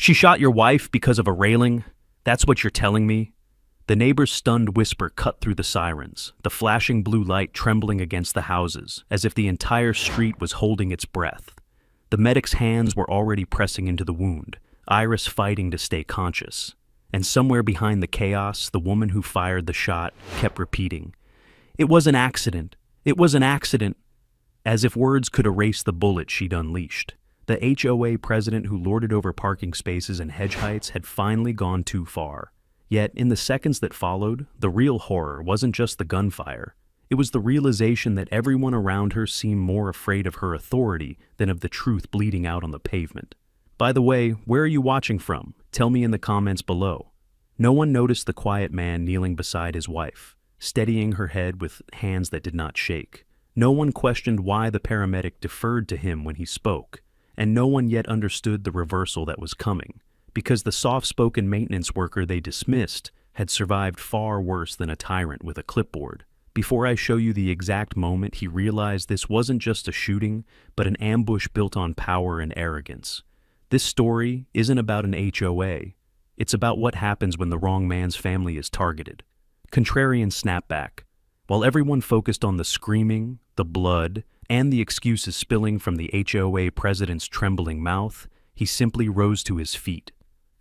She shot your wife because of a railing? That's what you're telling me? The neighbor's stunned whisper cut through the sirens, the flashing blue light trembling against the houses, as if the entire street was holding its breath. The medic's hands were already pressing into the wound, Iris fighting to stay conscious. And somewhere behind the chaos, the woman who fired the shot kept repeating, "It was an accident. It was an accident," as if words could erase the bullet she'd unleashed. The HOA president who lorded over parking spaces and hedge heights had finally gone too far. Yet, in the seconds that followed, the real horror wasn't just the gunfire. It was the realization that everyone around her seemed more afraid of her authority than of the truth bleeding out on the pavement. By the way, where are you watching from? Tell me in the comments below. No one noticed the quiet man kneeling beside his wife, steadying her head with hands that did not shake. No one questioned why the paramedic deferred to him when he spoke, and no one yet understood the reversal that was coming, because the soft-spoken maintenance worker they dismissed had survived far worse than a tyrant with a clipboard. Before I show you the exact moment he realized this wasn't just a shooting, but an ambush built on power and arrogance. This story isn't about an HOA. It's about what happens when the wrong man's family is targeted. Contrarian snapback. While everyone focused on the screaming, the blood, and the excuses spilling from the HOA president's trembling mouth, he simply rose to his feet.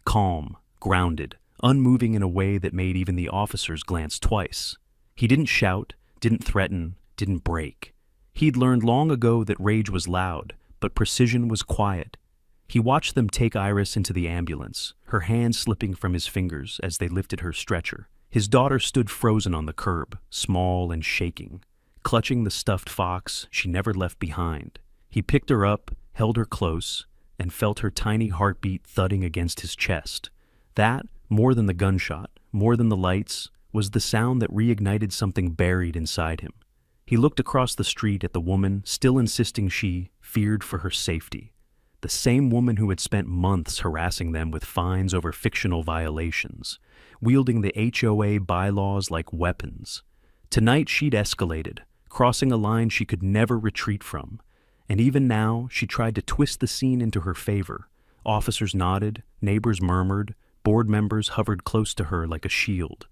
Calm, grounded, unmoving in a way that made even the officers glance twice. He didn't shout, didn't threaten, didn't break. He'd learned long ago that rage was loud, but precision was quiet. He watched them take Iris into the ambulance, her hands slipping from his fingers as they lifted her stretcher. His daughter stood frozen on the curb, small and shaking, clutching the stuffed fox she never left behind. He picked her up, held her close, and felt her tiny heartbeat thudding against his chest. That, more than the gunshot, more than the lights, was the sound that reignited something buried inside him. He looked across the street at the woman, still insisting she feared for her safety. The same woman who had spent months harassing them with fines over fictional violations, wielding the HOA bylaws like weapons. Tonight she'd escalated, crossing a line she could never retreat from. And even now, she tried to twist the scene into her favor. Officers nodded, neighbors murmured, board members hovered close to her like a shield.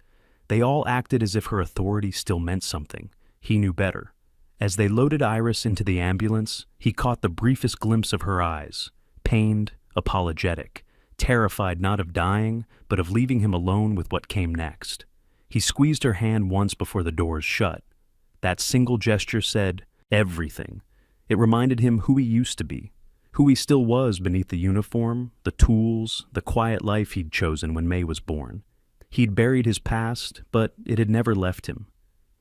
They all acted as if her authority still meant something. He knew better. As they loaded Iris into the ambulance, he caught the briefest glimpse of her eyes, pained, apologetic, terrified not of dying, but of leaving him alone with what came next. He squeezed her hand once before the doors shut. That single gesture said everything. It reminded him who he used to be, who he still was beneath the uniform, the tools, the quiet life he'd chosen when May was born. He'd buried his past, but it had never left him.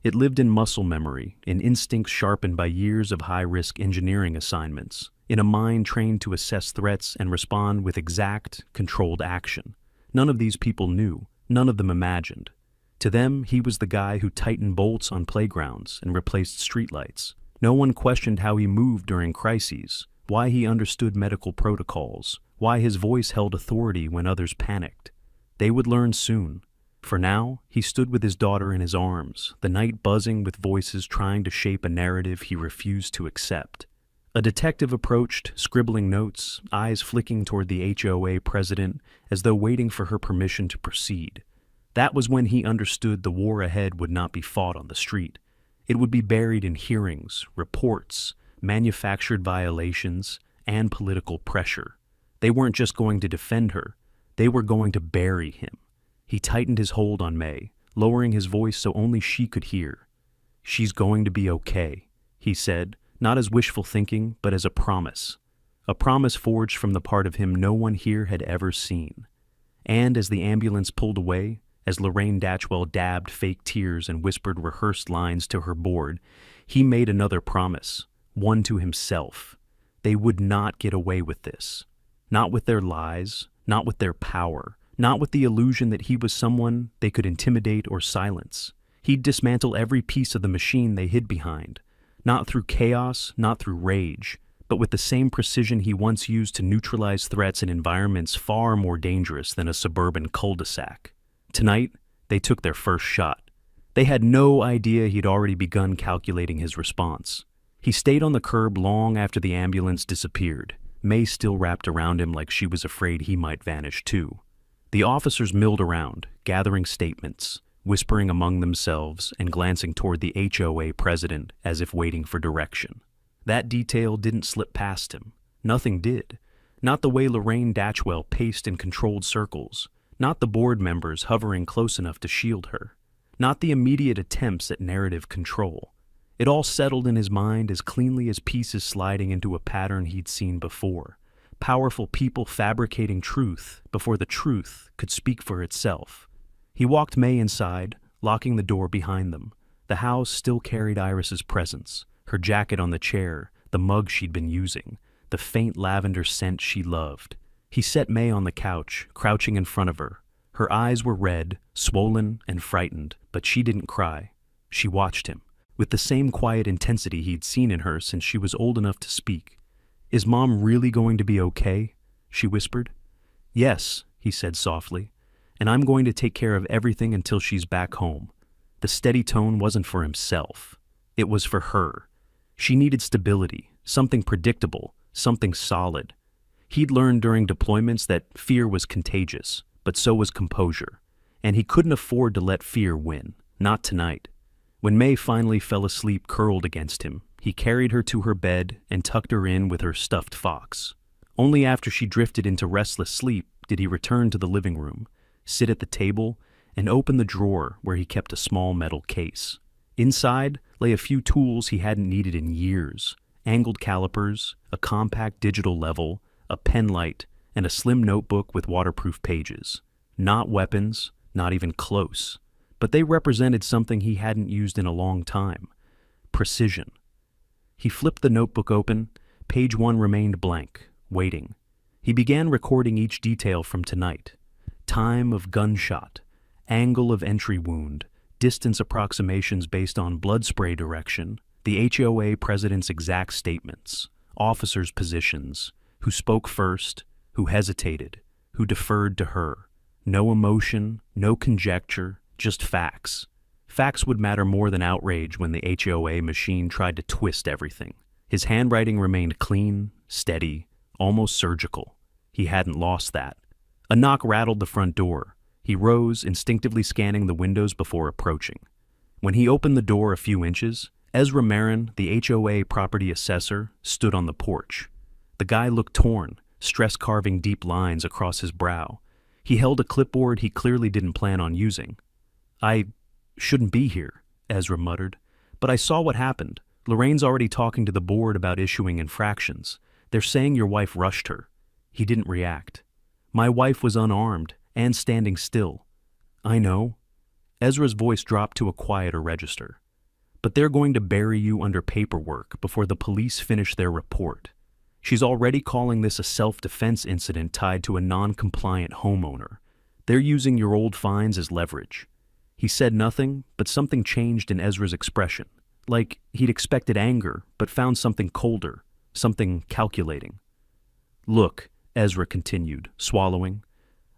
It lived in muscle memory, in instincts sharpened by years of high-risk engineering assignments, in a mind trained to assess threats and respond with exact, controlled action. None of these people knew, none of them imagined. To them, he was the guy who tightened bolts on playgrounds and replaced streetlights. No one questioned how he moved during crises, why he understood medical protocols, why his voice held authority when others panicked. They would learn soon. For now, he stood with his daughter in his arms, the night buzzing with voices trying to shape a narrative he refused to accept. A detective approached, scribbling notes, eyes flicking toward the HOA president as though waiting for her permission to proceed. That was when he understood the war ahead would not be fought on the street. It would be buried in hearings, reports, manufactured violations, and political pressure. They weren't just going to defend her, they were going to bury him. He tightened his hold on May, lowering his voice so only she could hear. "She's going to be okay," he said, not as wishful thinking, but as a promise forged from the part of him no one here had ever seen. And as the ambulance pulled away, as Lorraine Datchwell dabbed fake tears and whispered rehearsed lines to her board, he made another promise, one to himself. They would not get away with this. Not with their lies, not with their power, not with the illusion that he was someone they could intimidate or silence. He'd dismantle every piece of the machine they hid behind, not through chaos, not through rage, but with the same precision he once used to neutralize threats in environments far more dangerous than a suburban cul-de-sac. Tonight, they took their first shot. They had no idea he'd already begun calculating his response. He stayed on the curb long after the ambulance disappeared, May still wrapped around him like she was afraid he might vanish too. The officers milled around, gathering statements, whispering among themselves and glancing toward the HOA president as if waiting for direction. That detail didn't slip past him. Nothing did. Not the way Lorraine Datchwell paced in controlled circles. Not the board members hovering close enough to shield her. Not the immediate attempts at narrative control. It all settled in his mind as cleanly as pieces sliding into a pattern he'd seen before. Powerful people fabricating truth before the truth could speak for itself. He walked May inside, locking the door behind them. The house still carried Iris's presence, her jacket on the chair, the mug she'd been using, the faint lavender scent she loved. He set May on the couch, crouching in front of her. Her eyes were red, swollen, and frightened, but she didn't cry. She watched him, with the same quiet intensity he'd seen in her since she was old enough to speak. "Is Mom really going to be okay?" she whispered. "Yes," he said softly, "and I'm going to take care of everything until she's back home." The steady tone wasn't for himself. It was for her. She needed stability, something predictable, something solid. He'd learned during deployments that fear was contagious, but so was composure, and he couldn't afford to let fear win, not tonight. When May finally fell asleep curled against him, he carried her to her bed and tucked her in with her stuffed fox. Only after she drifted into restless sleep did he return to the living room, sit at the table, and open the drawer where he kept a small metal case. Inside lay a few tools he hadn't needed in years: angled calipers, a compact digital level, a pen light, and a slim notebook with waterproof pages. Not weapons, not even close. But they represented something he hadn't used in a long time: precision. He flipped the notebook open. Page 1 remained blank, waiting. He began recording each detail from tonight: time of gunshot, angle of entry wound, distance approximations based on blood spray direction, the HOA president's exact statements, officers' positions, who spoke first, who hesitated, who deferred to her. No emotion, no conjecture, just facts. Facts would matter more than outrage when the HOA machine tried to twist everything. His handwriting remained clean, steady, almost surgical. He hadn't lost that. A knock rattled the front door. He rose, instinctively scanning the windows before approaching. When he opened the door a few inches, Ezra Marin, the HOA property assessor, stood on the porch. The guy looked torn, stress carving deep lines across his brow. He held a clipboard he clearly didn't plan on using. "I shouldn't be here," Ezra muttered, "but I saw what happened. Lorraine's already talking to the board about issuing infractions. They're saying your wife rushed her." He didn't react. "My wife was unarmed and standing still." "I know." Ezra's voice dropped to a quieter register. "But they're going to bury you under paperwork before the police finish their report. She's already calling this a self-defense incident tied to a non-compliant homeowner. They're using your old fines as leverage." He said nothing, but something changed in Ezra's expression, like he'd expected anger, but found something colder, something calculating. "Look," Ezra continued, swallowing,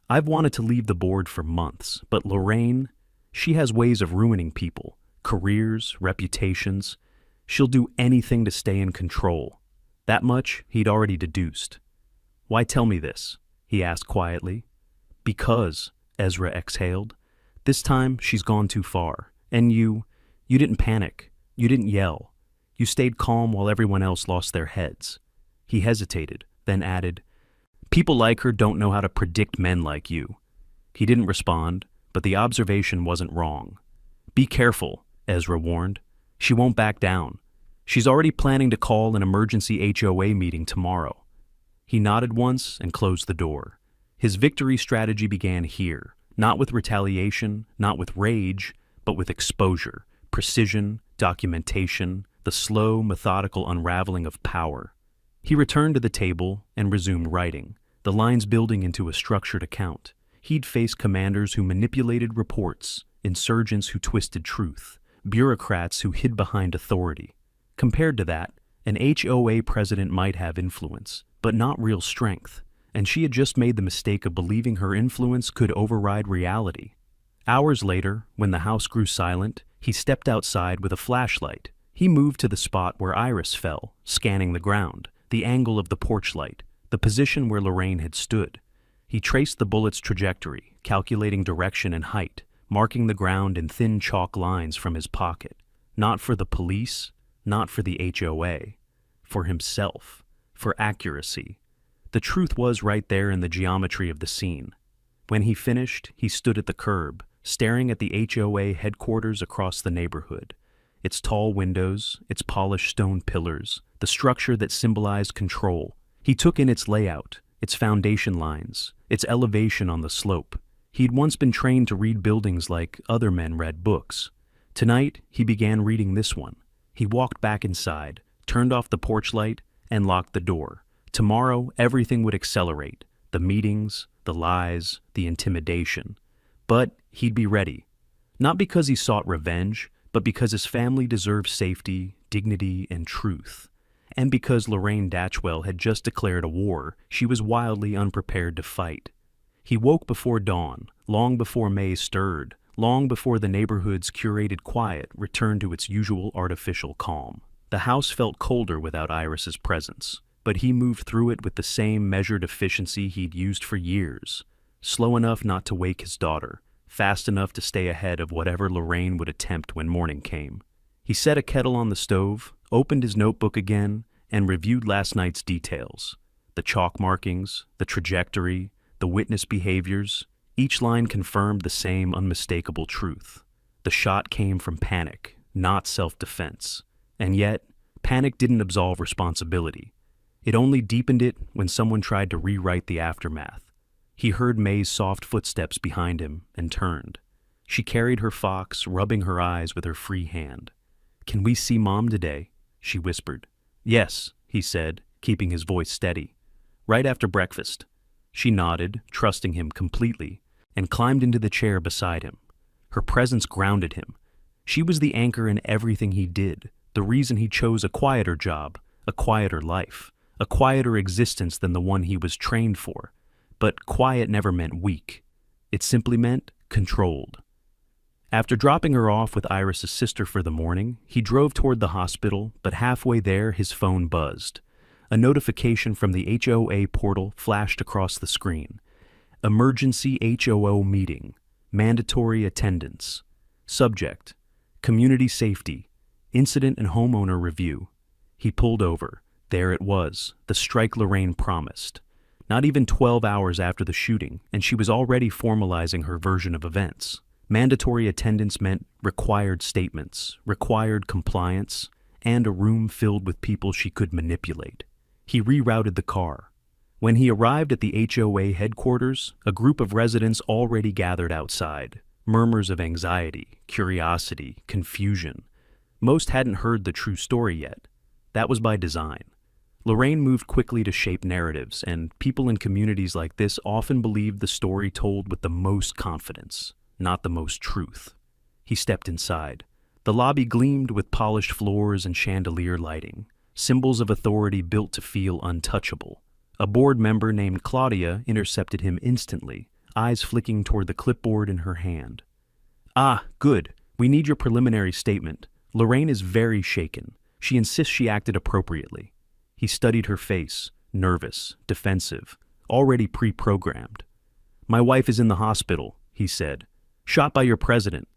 "I've wanted to leave the board for months, but Lorraine, she has ways of ruining people, careers, reputations. She'll do anything to stay in control." That much he'd already deduced. "Why tell me this?" he asked quietly. "Because," Ezra exhaled, "this time she's gone too far. And you didn't panic. You didn't yell. You stayed calm while everyone else lost their heads." He hesitated, then added, "People like her don't know how to predict men like you." He didn't respond, but the observation wasn't wrong. "Be careful," Ezra warned. "She won't back down. She's already planning to call an emergency HOA meeting tomorrow." He nodded once and closed the door. His victory strategy began here, not with retaliation, not with rage, but with exposure, precision, documentation, the slow, methodical unraveling of power. He returned to the table and resumed writing, the lines building into a structured account. He'd faced commanders who manipulated reports, insurgents who twisted truth, bureaucrats who hid behind authority. Compared to that, an HOA president might have influence, but not real strength, and she had just made the mistake of believing her influence could override reality. Hours later, when the house grew silent, he stepped outside with a flashlight. He moved to the spot where Iris fell, scanning the ground, the angle of the porch light, the position where Lorraine had stood. He traced the bullet's trajectory, calculating direction and height, marking the ground in thin chalk lines from his pocket. Not for the police, not for the HOA, for himself, for accuracy. The truth was right there in the geometry of the scene. When he finished, he stood at the curb, staring at the HOA headquarters across the neighborhood. Its tall windows, its polished stone pillars, the structure that symbolized control. He took in its layout, its foundation lines, its elevation on the slope. He'd once been trained to read buildings like other men read books. Tonight, he began reading this one. He walked back inside, turned off the porch light, and locked the door. Tomorrow, everything would accelerate. The meetings, the lies, the intimidation. But he'd be ready. Not because he sought revenge, but because his family deserved safety, dignity, and truth. And because Lorraine Datchwell had just declared a war she was wildly unprepared to fight. He woke before dawn, long before May stirred, long before the neighborhood's curated quiet returned to its usual artificial calm. The house felt colder without Iris's presence, but he moved through it with the same measured efficiency he'd used for years, slow enough not to wake his daughter, fast enough to stay ahead of whatever Lorraine would attempt when morning came. He set a kettle on the stove, opened his notebook again, and reviewed last night's details. The chalk markings, the trajectory, the witness behaviors. Each line confirmed the same unmistakable truth. The shot came from panic, not self-defense. And yet, panic didn't absolve responsibility. It only deepened it when someone tried to rewrite the aftermath. He heard May's soft footsteps behind him and turned. She carried her fox, rubbing her eyes with her free hand. "Can we see Mom today?" she whispered. "Yes," he said, keeping his voice steady. "Right after breakfast." She nodded, trusting him completely, and climbed into the chair beside him. Her presence grounded him. She was the anchor in everything he did, the reason he chose a quieter job, a quieter life, a quieter existence than the one he was trained for. But quiet never meant weak. It simply meant controlled. After dropping her off with Iris's sister for the morning, he drove toward the hospital, but halfway there his phone buzzed. A notification from the HOA portal flashed across the screen. Emergency HOA meeting. Mandatory attendance. Subject: Community safety. Incident and homeowner review. He pulled over. There it was, the strike Lorraine promised. Not even 12 hours after the shooting, and she was already formalizing her version of events. Mandatory attendance meant required statements, required compliance, and a room filled with people she could manipulate. He rerouted the car. When he arrived at the HOA headquarters, a group of residents already gathered outside. Murmurs of anxiety, curiosity, confusion. Most hadn't heard the true story yet. That was by design. Lorraine moved quickly to shape narratives, and people in communities like this often believed the story told with the most confidence, not the most truth. He stepped inside. The lobby gleamed with polished floors and chandelier lighting, symbols of authority built to feel untouchable. A board member named Claudia intercepted him instantly, eyes flicking toward the clipboard in her hand. "Ah, good. We need your preliminary statement. Lorraine is very shaken. She insists she acted appropriately." He studied her face, nervous, defensive, already pre-programmed. "My wife is in the hospital," he said. "Shot by your president."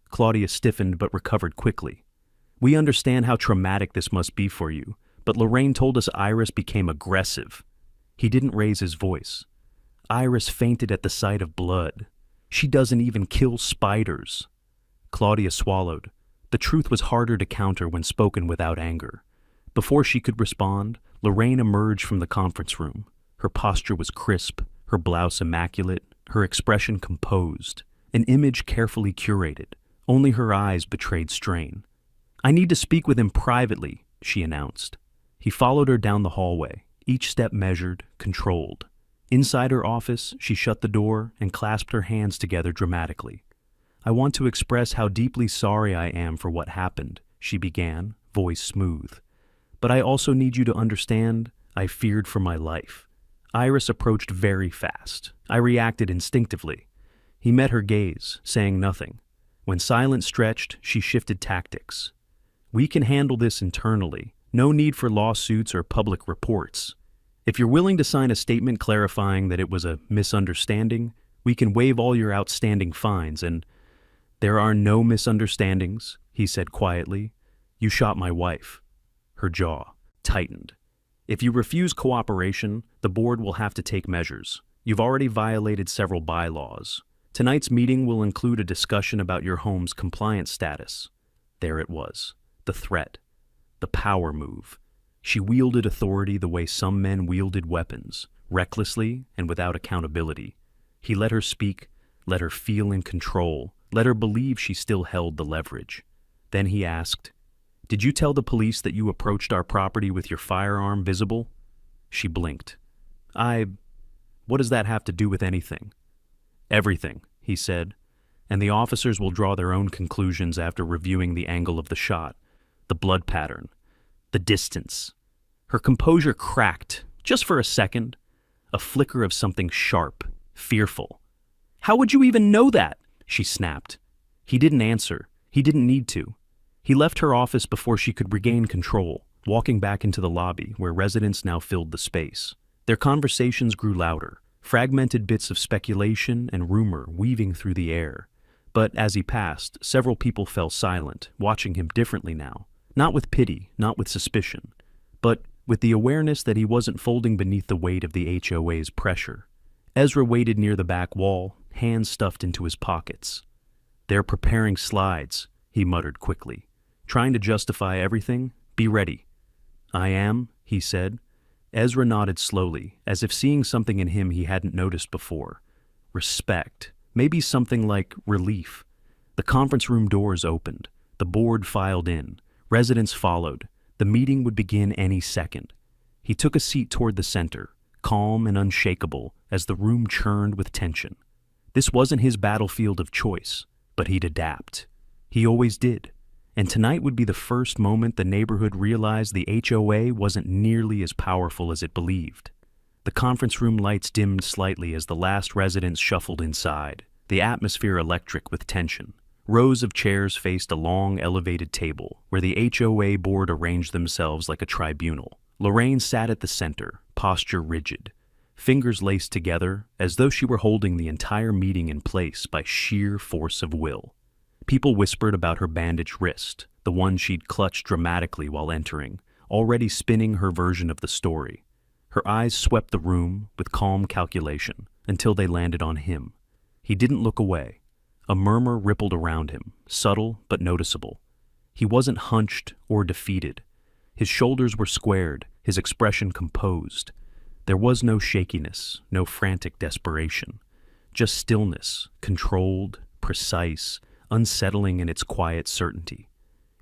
Claudia stiffened but recovered quickly. "We understand how traumatic this must be for you, but Lorraine told us Iris became aggressive." He didn't raise his voice. "Iris fainted at the sight of blood. She doesn't even kill spiders." Claudia swallowed. The truth was harder to counter when spoken without anger. Before she could respond, Lorraine emerged from the conference room. Her posture was crisp, her blouse immaculate, her expression composed, an image carefully curated. Only her eyes betrayed strain. "I need to speak with him privately," she announced. He followed her down the hallway, each step measured, controlled. Inside her office, she shut the door and clasped her hands together dramatically. "I want to express how deeply sorry I am for what happened," she began, voice smooth. "But I also need you to understand, I feared for my life." Iris approached very fast. I reacted instinctively. He met her gaze, saying nothing. When silence stretched, she shifted tactics. "We can handle this internally. No need for lawsuits or public reports." If you're willing to sign a statement clarifying that it was a misunderstanding, we can waive all your outstanding fines and— There are no misunderstandings, he said quietly. You shot my wife. Her jaw tightened. If you refuse cooperation, the board will have to take measures. You've already violated several bylaws. Tonight's meeting will include a discussion about your home's compliance status. There it was. The threat. The power move. She wielded authority the way some men wielded weapons, recklessly and without accountability. He let her speak, let her feel in control, let her believe she still held the leverage. Then he asked, "Did you tell the police that you approached our property with your firearm visible?" She blinked. What does that have to do with anything?" "Everything," he said, "and the officers will draw their own conclusions after reviewing the angle of the shot, the blood pattern, the distance." Her composure cracked, just for a second, a flicker of something sharp, fearful. "How would you even know that?" she snapped. He didn't answer. He didn't need to. He left her office before she could regain control, walking back into the lobby where residents now filled the space. Their conversations grew louder, fragmented bits of speculation and rumor weaving through the air. But as he passed, several people fell silent, watching him differently now. Not with pity, not with suspicion, but with the awareness that he wasn't folding beneath the weight of the HOA's pressure. Ezra waited near the back wall, hands stuffed into his pockets. "They're preparing slides," he muttered quickly. "Trying to justify everything? Be ready." "I am," he said. Ezra nodded slowly, as if seeing something in him he hadn't noticed before. Respect. Maybe something like relief. The conference room doors opened. The board filed in. Residents followed. The meeting would begin any second. He took a seat toward the center, calm and unshakable as the room churned with tension. This wasn't his battlefield of choice, but he'd adapt. He always did. And tonight would be the first moment the neighborhood realized the HOA wasn't nearly as powerful as it believed. The conference room lights dimmed slightly as the last residents shuffled inside, the atmosphere electric with tension. Rows of chairs faced a long, elevated table, where the HOA board arranged themselves like a tribunal. Lorraine sat at the center, posture rigid, fingers laced together as though she were holding the entire meeting in place by sheer force of will. People whispered about her bandaged wrist, the one she'd clutched dramatically while entering, already spinning her version of the story. Her eyes swept the room with calm calculation until they landed on him. He didn't look away. A murmur rippled around him, subtle but noticeable. He wasn't hunched or defeated. His shoulders were squared, his expression composed. There was no shakiness, no frantic desperation. Just stillness, controlled, precise, unsettling in its quiet certainty.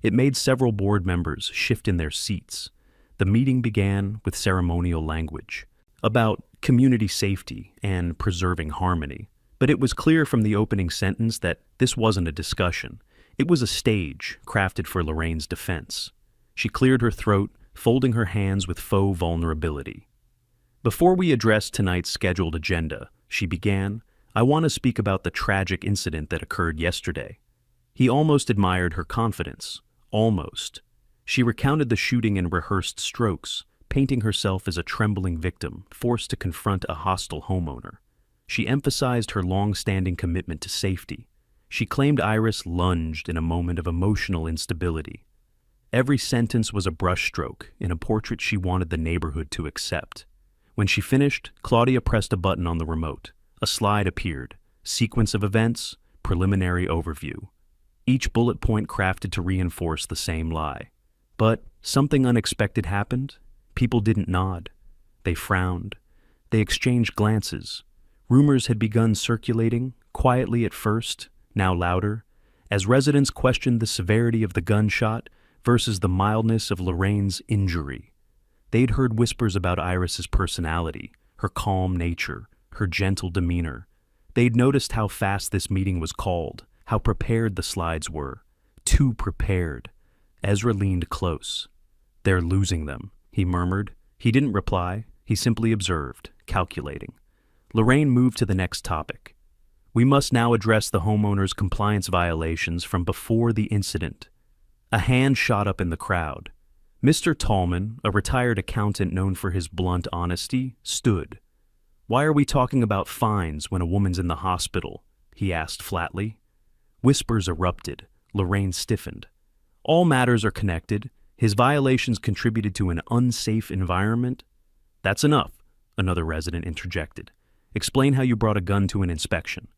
It made several board members shift in their seats. The meeting began with ceremonial language about community safety and preserving harmony. But it was clear from the opening sentence that this wasn't a discussion. It was a stage crafted for Lorraine's defense. She cleared her throat, folding her hands with faux vulnerability. "Before we address tonight's scheduled agenda," she began, "I want to speak about the tragic incident that occurred yesterday." He almost admired her confidence. Almost. She recounted the shooting in rehearsed strokes, painting herself as a trembling victim, forced to confront a hostile homeowner. She emphasized her long-standing commitment to safety. She claimed Iris lunged in a moment of emotional instability. Every sentence was a brushstroke in a portrait she wanted the neighborhood to accept. When she finished, Claudia pressed a button on the remote. A slide appeared. Sequence of events, preliminary overview. Each bullet point crafted to reinforce the same lie. But something unexpected happened. People didn't nod. They frowned. They exchanged glances. Rumors had begun circulating, quietly at first, now louder, as residents questioned the severity of the gunshot versus the mildness of Lorraine's injury. They'd heard whispers about Iris's personality, her calm nature, her gentle demeanor. They'd noticed how fast this meeting was called, how prepared the slides were. Too prepared. Ezra leaned close. "They're losing them," he murmured. He didn't reply. He simply observed, calculating. Lorraine moved to the next topic. "We must now address the homeowner's compliance violations from before the incident." A hand shot up in the crowd. Mr. Tallman, a retired accountant known for his blunt honesty, stood. "Why are we talking about fines when a woman's in the hospital?" he asked flatly. Whispers erupted. Lorraine stiffened. "All matters are connected. His violations contributed to an unsafe environment." "That's enough," another resident interjected. "Explain how you brought a gun to an inspection."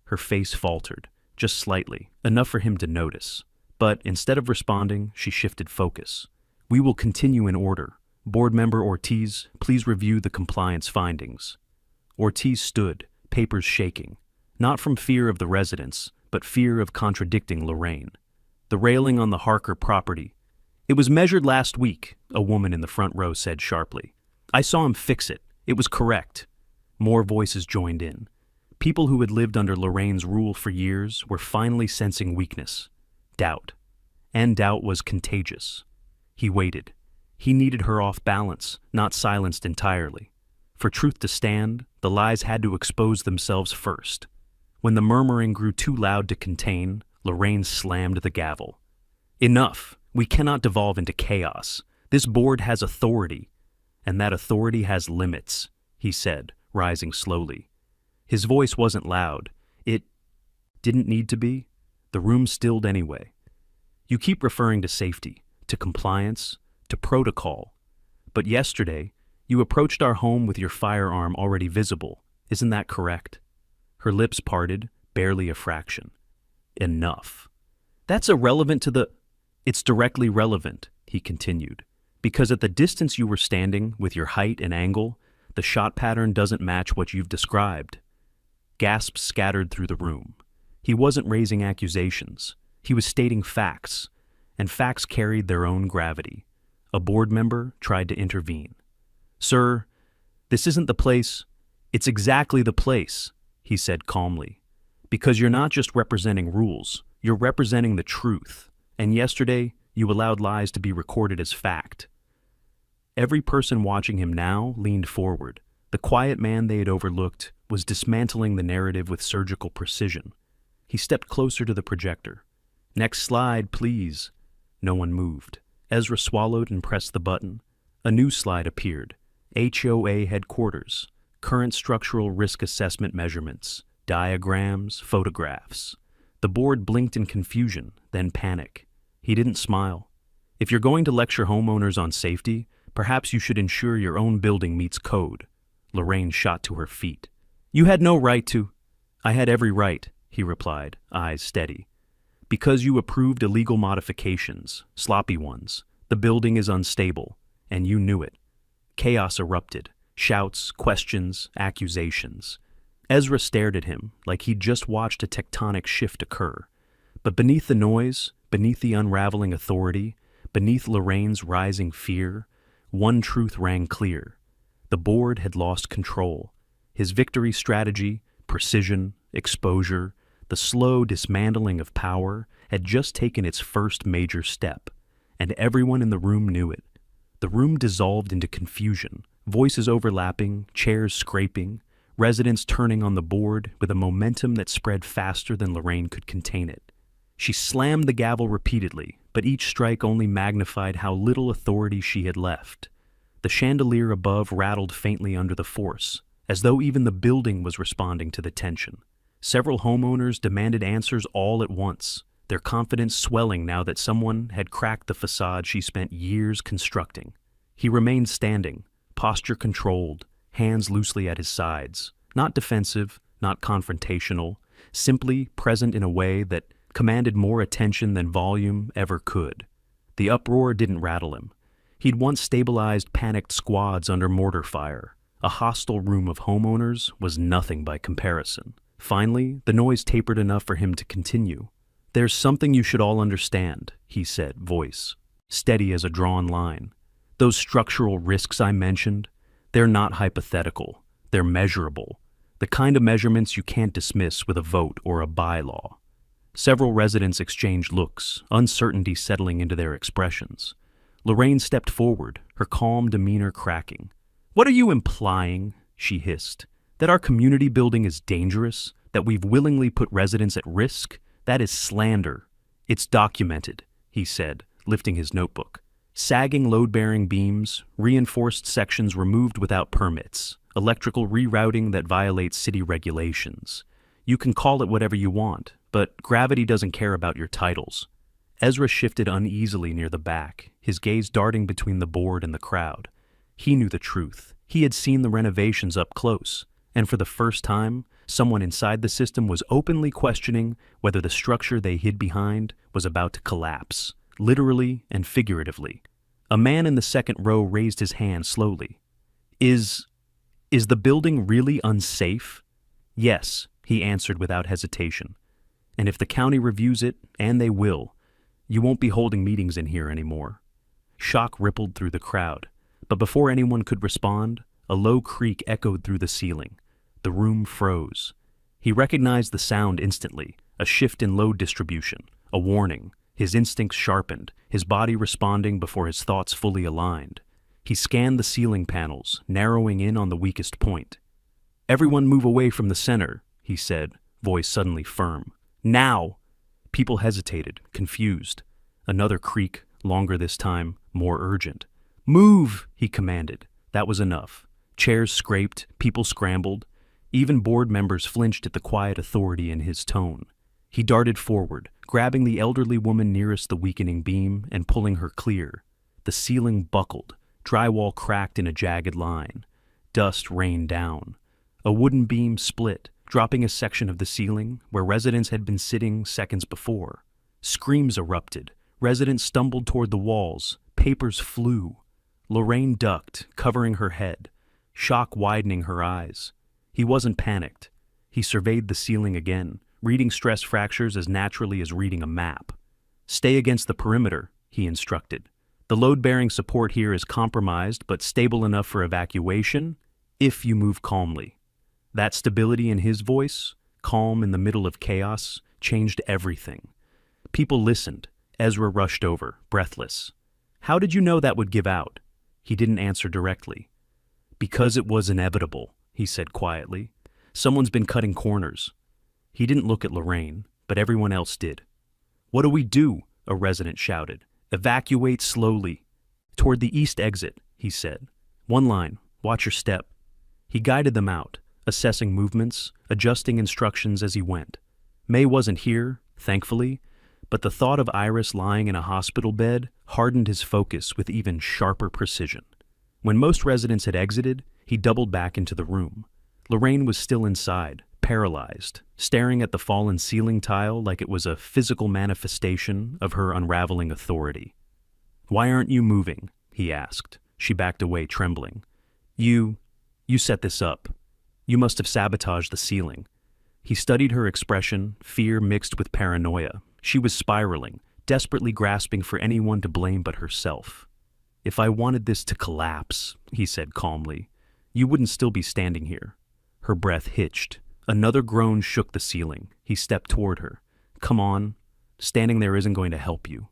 Her face faltered, just slightly, enough for him to notice. But instead of responding, she shifted focus. "We will continue in order. Board member Ortiz, please review the compliance findings." Ortiz stood, papers shaking, not from fear of the residents, but fear of contradicting Lorraine. "The railing on the Harker property. It was measured last week," a woman in the front row said sharply. "I saw him fix it. It was correct." More voices joined in. People who had lived under Lorraine's rule for years were finally sensing weakness, doubt. And doubt was contagious. He waited. He needed her off balance, not silenced entirely. For truth to stand, the lies had to expose themselves first. When the murmuring grew too loud to contain, Lorraine slammed the gavel. "Enough! We cannot devolve into chaos. This board has authority, and that authority has limits," he said, rising slowly. His voice wasn't loud. It didn't need to be. The room stilled anyway. "You keep referring to safety, to compliance, to protocol. But yesterday, you approached our home with your firearm already visible. Isn't that correct?" Her lips parted, barely a fraction. "Enough. That's irrelevant to the—" "It's directly relevant," he continued, "because at the distance you were standing, with your height and angle, the shot pattern doesn't match what you've described." Gasps scattered through the room. He wasn't raising accusations. He was stating facts, and facts carried their own gravity. A board member tried to intervene. "Sir, this isn't the place—" "It's exactly the place," he said calmly, "because you're not just representing rules, you're representing the truth, and yesterday you allowed lies to be recorded as fact." Every person watching him now leaned forward. The quiet man they had overlooked was dismantling the narrative with surgical precision. He stepped closer to the projector. "Next slide, please." No one moved. Ezra swallowed and pressed the button. A new slide appeared. HOA headquarters. Current structural risk assessment measurements. Diagrams, photographs. The board blinked in confusion, then panic. He didn't smile. "If you're going to lecture homeowners on safety, perhaps you should ensure your own building meets code." Lorraine shot to her feet. "You had no right to—" "I had every right," he replied, eyes steady. "Because you approved illegal modifications, sloppy ones. The building is unstable, and you knew it." Chaos erupted. Shouts, questions, accusations. Ezra stared at him like he'd just watched a tectonic shift occur. But beneath the noise, beneath the unraveling authority, beneath Lorraine's rising fear, one truth rang clear. The board had lost control. His victory strategy, precision, exposure, the slow dismantling of power had just taken its first major step, and everyone in the room knew it. The room dissolved into confusion, voices overlapping, chairs scraping, residents turning on the board with a momentum that spread faster than Lorraine could contain it. She slammed the gavel repeatedly, but each strike only magnified how little authority she had left. The chandelier above rattled faintly under the force, as though even the building was responding to the tension. Several homeowners demanded answers all at once, their confidence swelling now that someone had cracked the facade she spent years constructing. He remained standing, posture controlled, hands loosely at his sides, not defensive, not confrontational, simply present in a way that commanded more attention than volume ever could. The uproar didn't rattle him. He'd once stabilized panicked squads under mortar fire. A hostile room of homeowners was nothing by comparison. Finally, the noise tapered enough for him to continue. "There's something you should all understand," he said, voice steady as a drawn line. "Those structural risks I mentioned, they're not hypothetical. They're measurable. The kind of measurements you can't dismiss with a vote or a bylaw." Several residents exchanged looks, uncertainty settling into their expressions. Lorraine stepped forward, her calm demeanor cracking. "What are you implying?" she hissed. "That our community building is dangerous? That we've willingly put residents at risk? That is slander." "It's documented," he said, lifting his notebook. Sagging load-bearing beams, reinforced sections removed without permits, electrical rerouting that violates city regulations. You can call it whatever you want, but gravity doesn't care about your titles. Ezra shifted uneasily near the back, his gaze darting between the board and the crowd. He knew the truth. He had seen the renovations up close, and for the first time, someone inside the system was openly questioning whether the structure they hid behind was about to collapse, literally and figuratively. A man in the second row raised his hand slowly. Is the building really unsafe? Yes, he answered without hesitation. And if the county reviews it, and they will, you won't be holding meetings in here anymore. Shock rippled through the crowd, but before anyone could respond, a low creak echoed through the ceiling. The room froze. He recognized the sound instantly, a shift in load distribution, a warning. His instincts sharpened, his body responding before his thoughts fully aligned. He scanned the ceiling panels, narrowing in on the weakest point. "Everyone move away from the center," he said, voice suddenly firm. "Now!" People hesitated, confused. Another creak, longer this time, more urgent. "Move!" he commanded. That was enough. Chairs scraped, people scrambled. Even board members flinched at the quiet authority in his tone. He darted forward, grabbing the elderly woman nearest the weakening beam and pulling her clear. The ceiling buckled, drywall cracked in a jagged line. Dust rained down. A wooden beam split, dropping a section of the ceiling where residents had been sitting seconds before. Screams erupted. Residents stumbled toward the walls. Papers flew. Lorraine ducked, covering her head, shock widening her eyes. He wasn't panicked. He surveyed the ceiling again, reading stress fractures as naturally as reading a map. "Stay against the perimeter," he instructed. "The load-bearing support here is compromised but stable enough for evacuation if you move calmly." That stability in his voice, calm in the middle of chaos, changed everything. People listened. Ezra rushed over, breathless. "How did you know that would give out?" He didn't answer directly. "Because it was inevitable," he said quietly. "Someone's been cutting corners." He didn't look at Lorraine, but everyone else did. "What do we do?" a resident shouted. "Evacuate slowly." "Toward the east exit," he said. "One line, watch your step." He guided them out, assessing movements, adjusting instructions as he went. May wasn't here, thankfully, but the thought of Iris lying in a hospital bed hardened his focus with even sharper precision. When most residents had exited, he doubled back into the room. Lorraine was still inside, paralyzed, staring at the fallen ceiling tile like it was a physical manifestation of her unraveling authority. "Why aren't you moving?" he asked. She backed away, trembling. You set this up. You must have sabotaged the ceiling." He studied her expression, fear mixed with paranoia. She was spiraling, desperately grasping for anyone to blame but herself. "If I wanted this to collapse," he said calmly, "you wouldn't still be standing here." Her breath hitched. Another groan shook the ceiling. He stepped toward her. "Come on. Standing there isn't going to help you."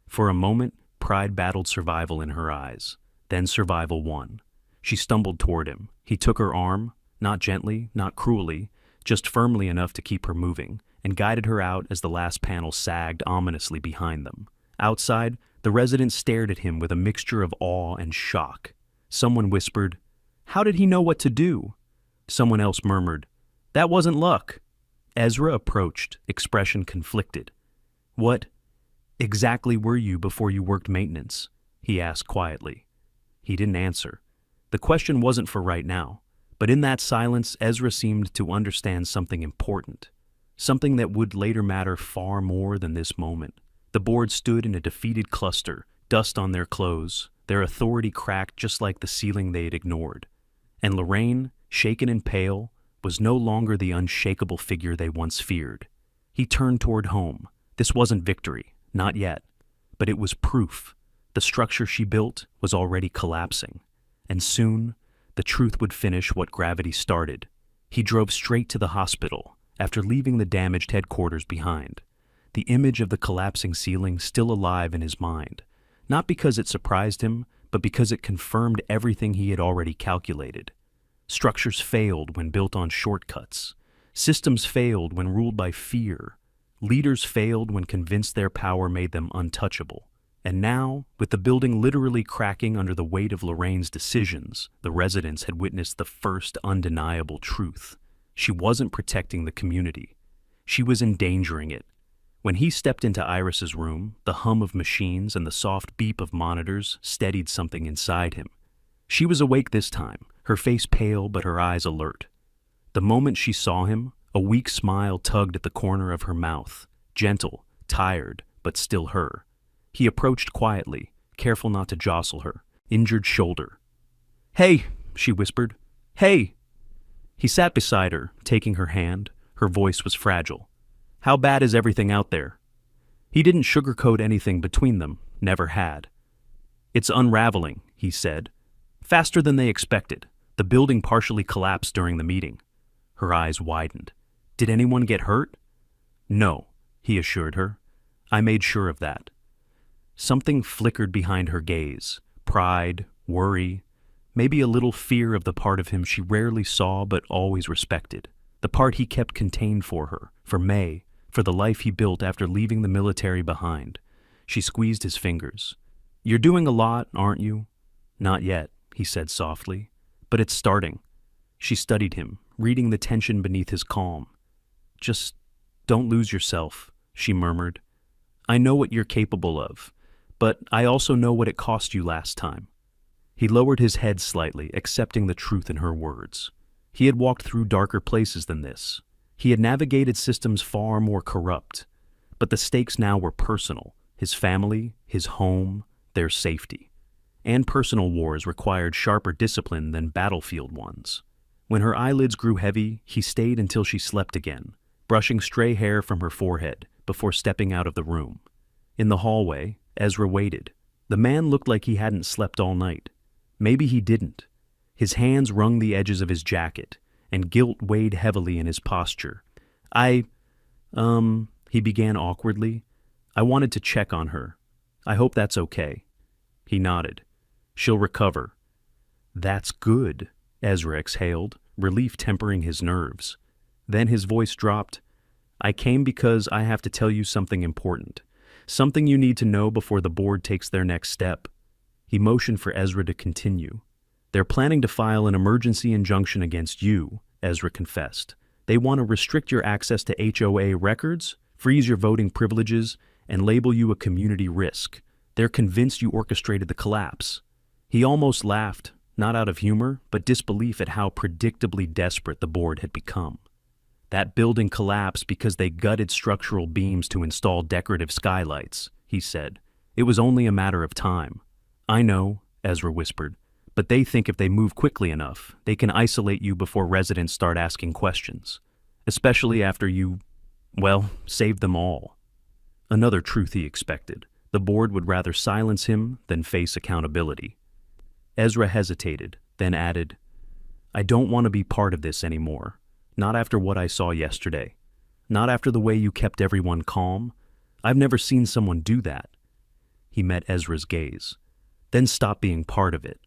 For a moment, pride battled survival in her eyes. Then survival won. She stumbled toward him. He took her arm, not gently, not cruelly, just firmly enough to keep her moving, and guided her out as the last panel sagged ominously behind them. Outside, the residents stared at him with a mixture of awe and shock. Someone whispered, "How did he know what to do?" Someone else murmured, "That wasn't luck." Ezra approached, expression conflicted. "What exactly were you before you worked maintenance?" he asked quietly. He didn't answer. The question wasn't for right now, but in that silence, Ezra seemed to understand something important, something that would later matter far more than this moment. The board stood in a defeated cluster, dust on their clothes, their authority cracked just like the ceiling they had ignored. And Lorraine, shaken and pale, was no longer the unshakable figure they once feared. He turned toward home. This wasn't victory, not yet, but it was proof. The structure she built was already collapsing, and soon the truth would finish what gravity started. He drove straight to the hospital after leaving the damaged headquarters behind, the image of the collapsing ceiling still alive in his mind, not because it surprised him, but because it confirmed everything he had already calculated. Structures failed when built on shortcuts. Systems failed when ruled by fear. Leaders failed when convinced their power made them untouchable. And now, with the building literally cracking under the weight of Lorraine's decisions, the residents had witnessed the first undeniable truth. She wasn't protecting the community. She was endangering it. When he stepped into Iris's room, the hum of machines and the soft beep of monitors steadied something inside him. She was awake this time, her face pale but her eyes alert. The moment she saw him, a weak smile tugged at the corner of her mouth, gentle, tired, but still her. He approached quietly, careful not to jostle her, injured shoulder. "Hey," she whispered. "Hey!" He sat beside her, taking her hand. Her voice was fragile. "How bad is everything out there?" He didn't sugarcoat anything between them, never had. "It's unraveling," he said. "Faster than they expected. The building partially collapsed during the meeting." Her eyes widened. "Did anyone get hurt?" "No," he assured her. "I made sure of that." Something flickered behind her gaze. Pride, worry, maybe a little fear of the part of him she rarely saw but always respected. The part he kept contained for her, for May, for the life he built after leaving the military behind. She squeezed his fingers. "You're doing a lot, aren't you?" "Not yet," he said softly. "But it's starting." She studied him, reading the tension beneath his calm. "Just don't lose yourself," she murmured. "I know what you're capable of, but I also know what it cost you last time." He lowered his head slightly, accepting the truth in her words. He had walked through darker places than this. He had navigated systems far more corrupt. But the stakes now were personal: his family, his home, their safety. And personal wars required sharper discipline than battlefield ones. When her eyelids grew heavy, he stayed until she slept again, brushing stray hair from her forehead before stepping out of the room. In the hallway, Ezra waited. The man looked like he hadn't slept all night. Maybe he didn't. His hands wrung the edges of his jacket, and guilt weighed heavily in his posture. He began awkwardly. "I wanted to check on her. I hope that's okay." He nodded. "She'll recover." "That's good," Ezra exhaled, relief tempering his nerves. Then his voice dropped. "I came because I have to tell you something important. Something you need to know before the board takes their next step." He motioned for Ezra to continue. "They're planning to file an emergency injunction against you," Ezra confessed. "They want to restrict your access to HOA records, freeze your voting privileges, and label you a community risk. They're convinced you orchestrated the collapse." He almost laughed, not out of humor, but disbelief at how predictably desperate the board had become. "That building collapsed because they gutted structural beams to install decorative skylights," he said. "It was only a matter of time." "I know," Ezra whispered, "but they think if they move quickly enough, they can isolate you before residents start asking questions. Especially after you, saved them all." Another truth he expected. The board would rather silence him than face accountability. Ezra hesitated, then added, "I don't want to be part of this anymore. Not after what I saw yesterday. Not after the way you kept everyone calm. I've never seen someone do that." He met Ezra's gaze, then stopped being part of it.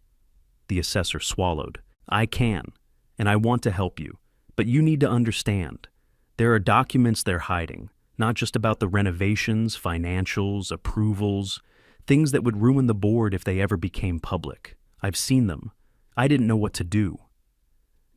The assessor swallowed. "I can, and I want to help you, but you need to understand. There are documents they're hiding, not just about the renovations, financials, approvals, things that would ruin the board if they ever became public. I've seen them. I didn't know what to do."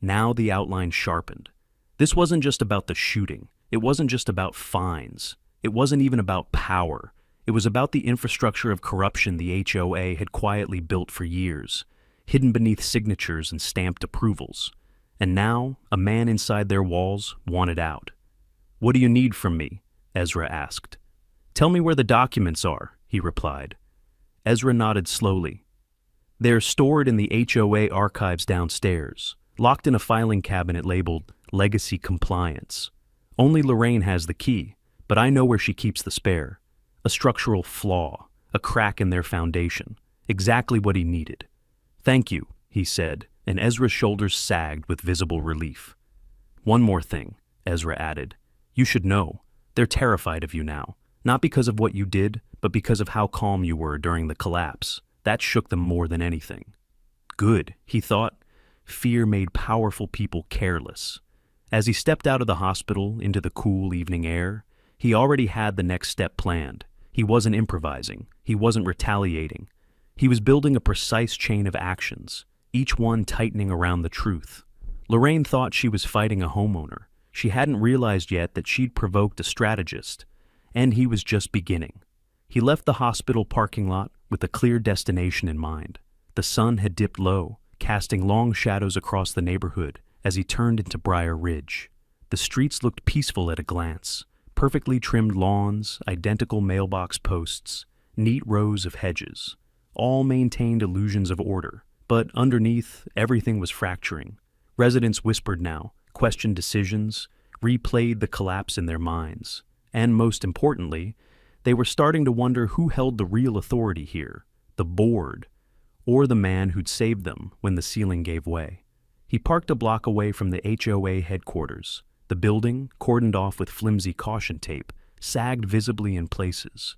Now the outline sharpened. This wasn't just about the shooting. It wasn't just about fines. It wasn't even about power. It was about the infrastructure of corruption the HOA had quietly built for years, hidden beneath signatures and stamped approvals. And now, a man inside their walls wanted out. "What do you need from me?" Ezra asked. "Tell me where the documents are," he replied. Ezra nodded slowly. "They're stored in the HOA archives downstairs, locked in a filing cabinet labeled Legacy Compliance. Only Lorraine has the key, but I know where she keeps the spare. A structural flaw, a crack in their foundation, exactly what he needed." "Thank you," he said, and Ezra's shoulders sagged with visible relief. "One more thing," Ezra added. "You should know. They're terrified of you now, not because of what you did, but because of how calm you were during the collapse. That shook them more than anything." Good, he thought. Fear made powerful people careless. As he stepped out of the hospital into the cool evening air, he already had the next step planned. He wasn't improvising. He wasn't retaliating. He was building a precise chain of actions, each one tightening around the truth. Lorraine thought she was fighting a homeowner. She hadn't realized yet that she'd provoked a strategist, and he was just beginning. He left the hospital parking lot with a clear destination in mind. The sun had dipped low, casting long shadows across the neighborhood as he turned into Briar Ridge. The streets looked peaceful at a glance. Perfectly trimmed lawns, identical mailbox posts, neat rows of hedges. All maintained illusions of order, but underneath, everything was fracturing. Residents whispered now, questioned decisions, replayed the collapse in their minds. And most importantly, they were starting to wonder who held the real authority here, the board, or the man who'd saved them when the ceiling gave way. He parked a block away from the HOA headquarters. The building, cordoned off with flimsy caution tape, sagged visibly in places.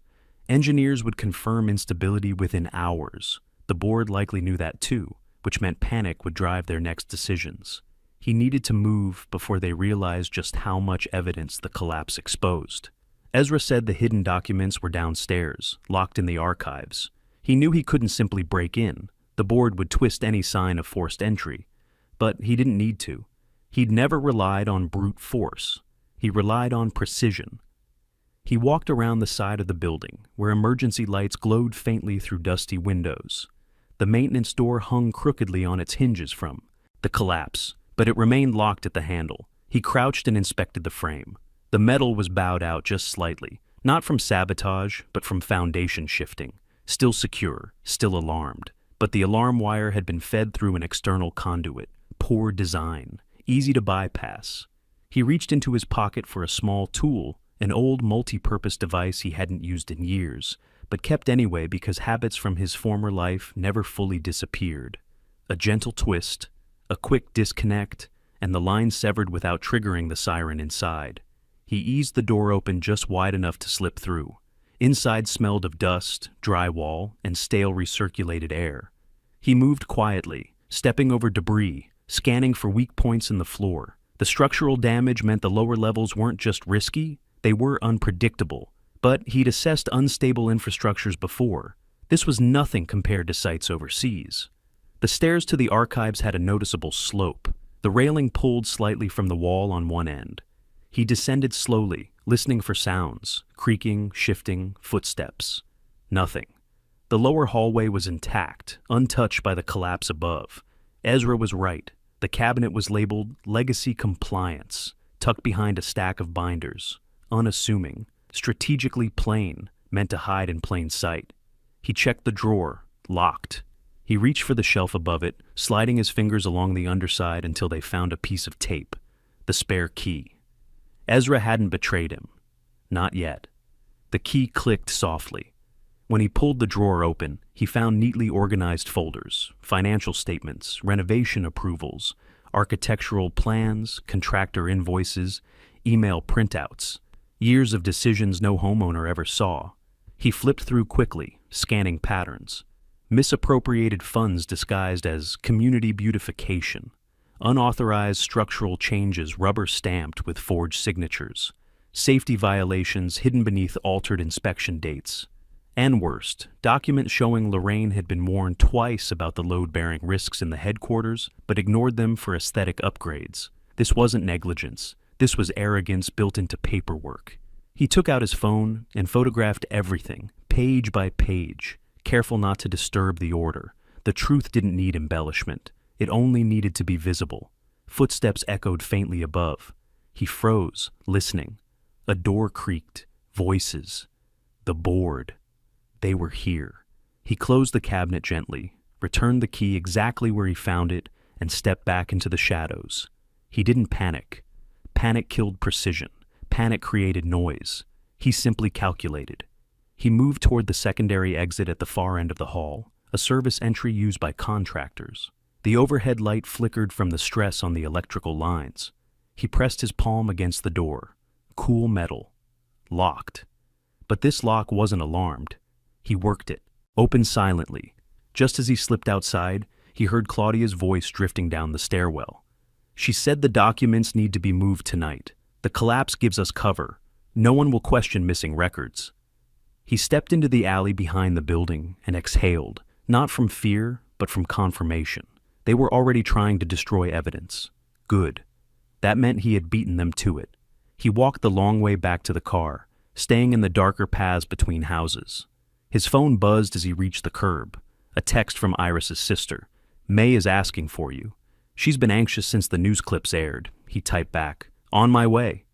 Engineers would confirm instability within hours. The board likely knew that too, which meant panic would drive their next decisions. He needed to move before they realized just how much evidence the collapse exposed. Ezra said the hidden documents were downstairs, locked in the archives. He knew he couldn't simply break in. The board would twist any sign of forced entry. But he didn't need to. He'd never relied on brute force. He relied on precision. He walked around the side of the building, where emergency lights glowed faintly through dusty windows. The maintenance door hung crookedly on its hinges from the collapse, but it remained locked at the handle. He crouched and inspected the frame. The metal was bowed out just slightly, not from sabotage, but from foundation shifting. Still secure, still alarmed. But the alarm wire had been fed through an external conduit. Poor design, easy to bypass. He reached into his pocket for a small tool, an old multi-purpose device he hadn't used in years, but kept anyway because habits from his former life never fully disappeared. A gentle twist, a quick disconnect, and the line severed without triggering the siren inside. He eased the door open just wide enough to slip through. Inside smelled of dust, drywall, and stale recirculated air. He moved quietly, stepping over debris, scanning for weak points in the floor. The structural damage meant the lower levels weren't just risky, they were unpredictable. But he'd assessed unstable infrastructures before. This was nothing compared to sites overseas. The stairs to the archives had a noticeable slope. The railing pulled slightly from the wall on one end. He descended slowly, listening for sounds, creaking, shifting, footsteps. Nothing. The lower hallway was intact, untouched by the collapse above. Ezra was right. The cabinet was labeled Legacy Compliance, tucked behind a stack of binders, unassuming, strategically plain, meant to hide in plain sight. He checked the drawer, locked. He reached for the shelf above it, sliding his fingers along the underside until they found a piece of tape, the spare key. Ezra hadn't betrayed him. Not yet. The key clicked softly. When he pulled the drawer open, he found neatly organized folders, financial statements, renovation approvals, architectural plans, contractor invoices, email printouts, years of decisions no homeowner ever saw. He flipped through quickly, scanning patterns. Misappropriated funds disguised as community beautification. Unauthorized structural changes rubber-stamped with forged signatures. Safety violations hidden beneath altered inspection dates. And worst, documents showing Lorraine had been warned twice about the load-bearing risks in the headquarters, but ignored them for aesthetic upgrades. This wasn't negligence. This was arrogance built into paperwork. He took out his phone and photographed everything, page by page, careful not to disturb the order. The truth didn't need embellishment. It only needed to be visible. Footsteps echoed faintly above. He froze, listening. A door creaked. Voices. The board. They were here. He closed the cabinet gently, returned the key exactly where he found it, and stepped back into the shadows. He didn't panic. Panic killed precision. Panic created noise. He simply calculated. He moved toward the secondary exit at the far end of the hall, a service entry used by contractors. The overhead light flickered from the stress on the electrical lines. He pressed his palm against the door. Cool metal. Locked. But this lock wasn't alarmed. He worked it. Opened silently. Just as he slipped outside, he heard Claudia's voice drifting down the stairwell. She said the documents need to be moved tonight. The collapse gives us cover. No one will question missing records. He stepped into the alley behind the building and exhaled, not from fear, but from confirmation. They were already trying to destroy evidence. Good. That meant he had beaten them to it. He walked the long way back to the car, staying in the darker paths between houses. His phone buzzed as he reached the curb. A text from Iris's sister. "May is asking for you. She's been anxious since the news clips aired," he typed back. "On my way."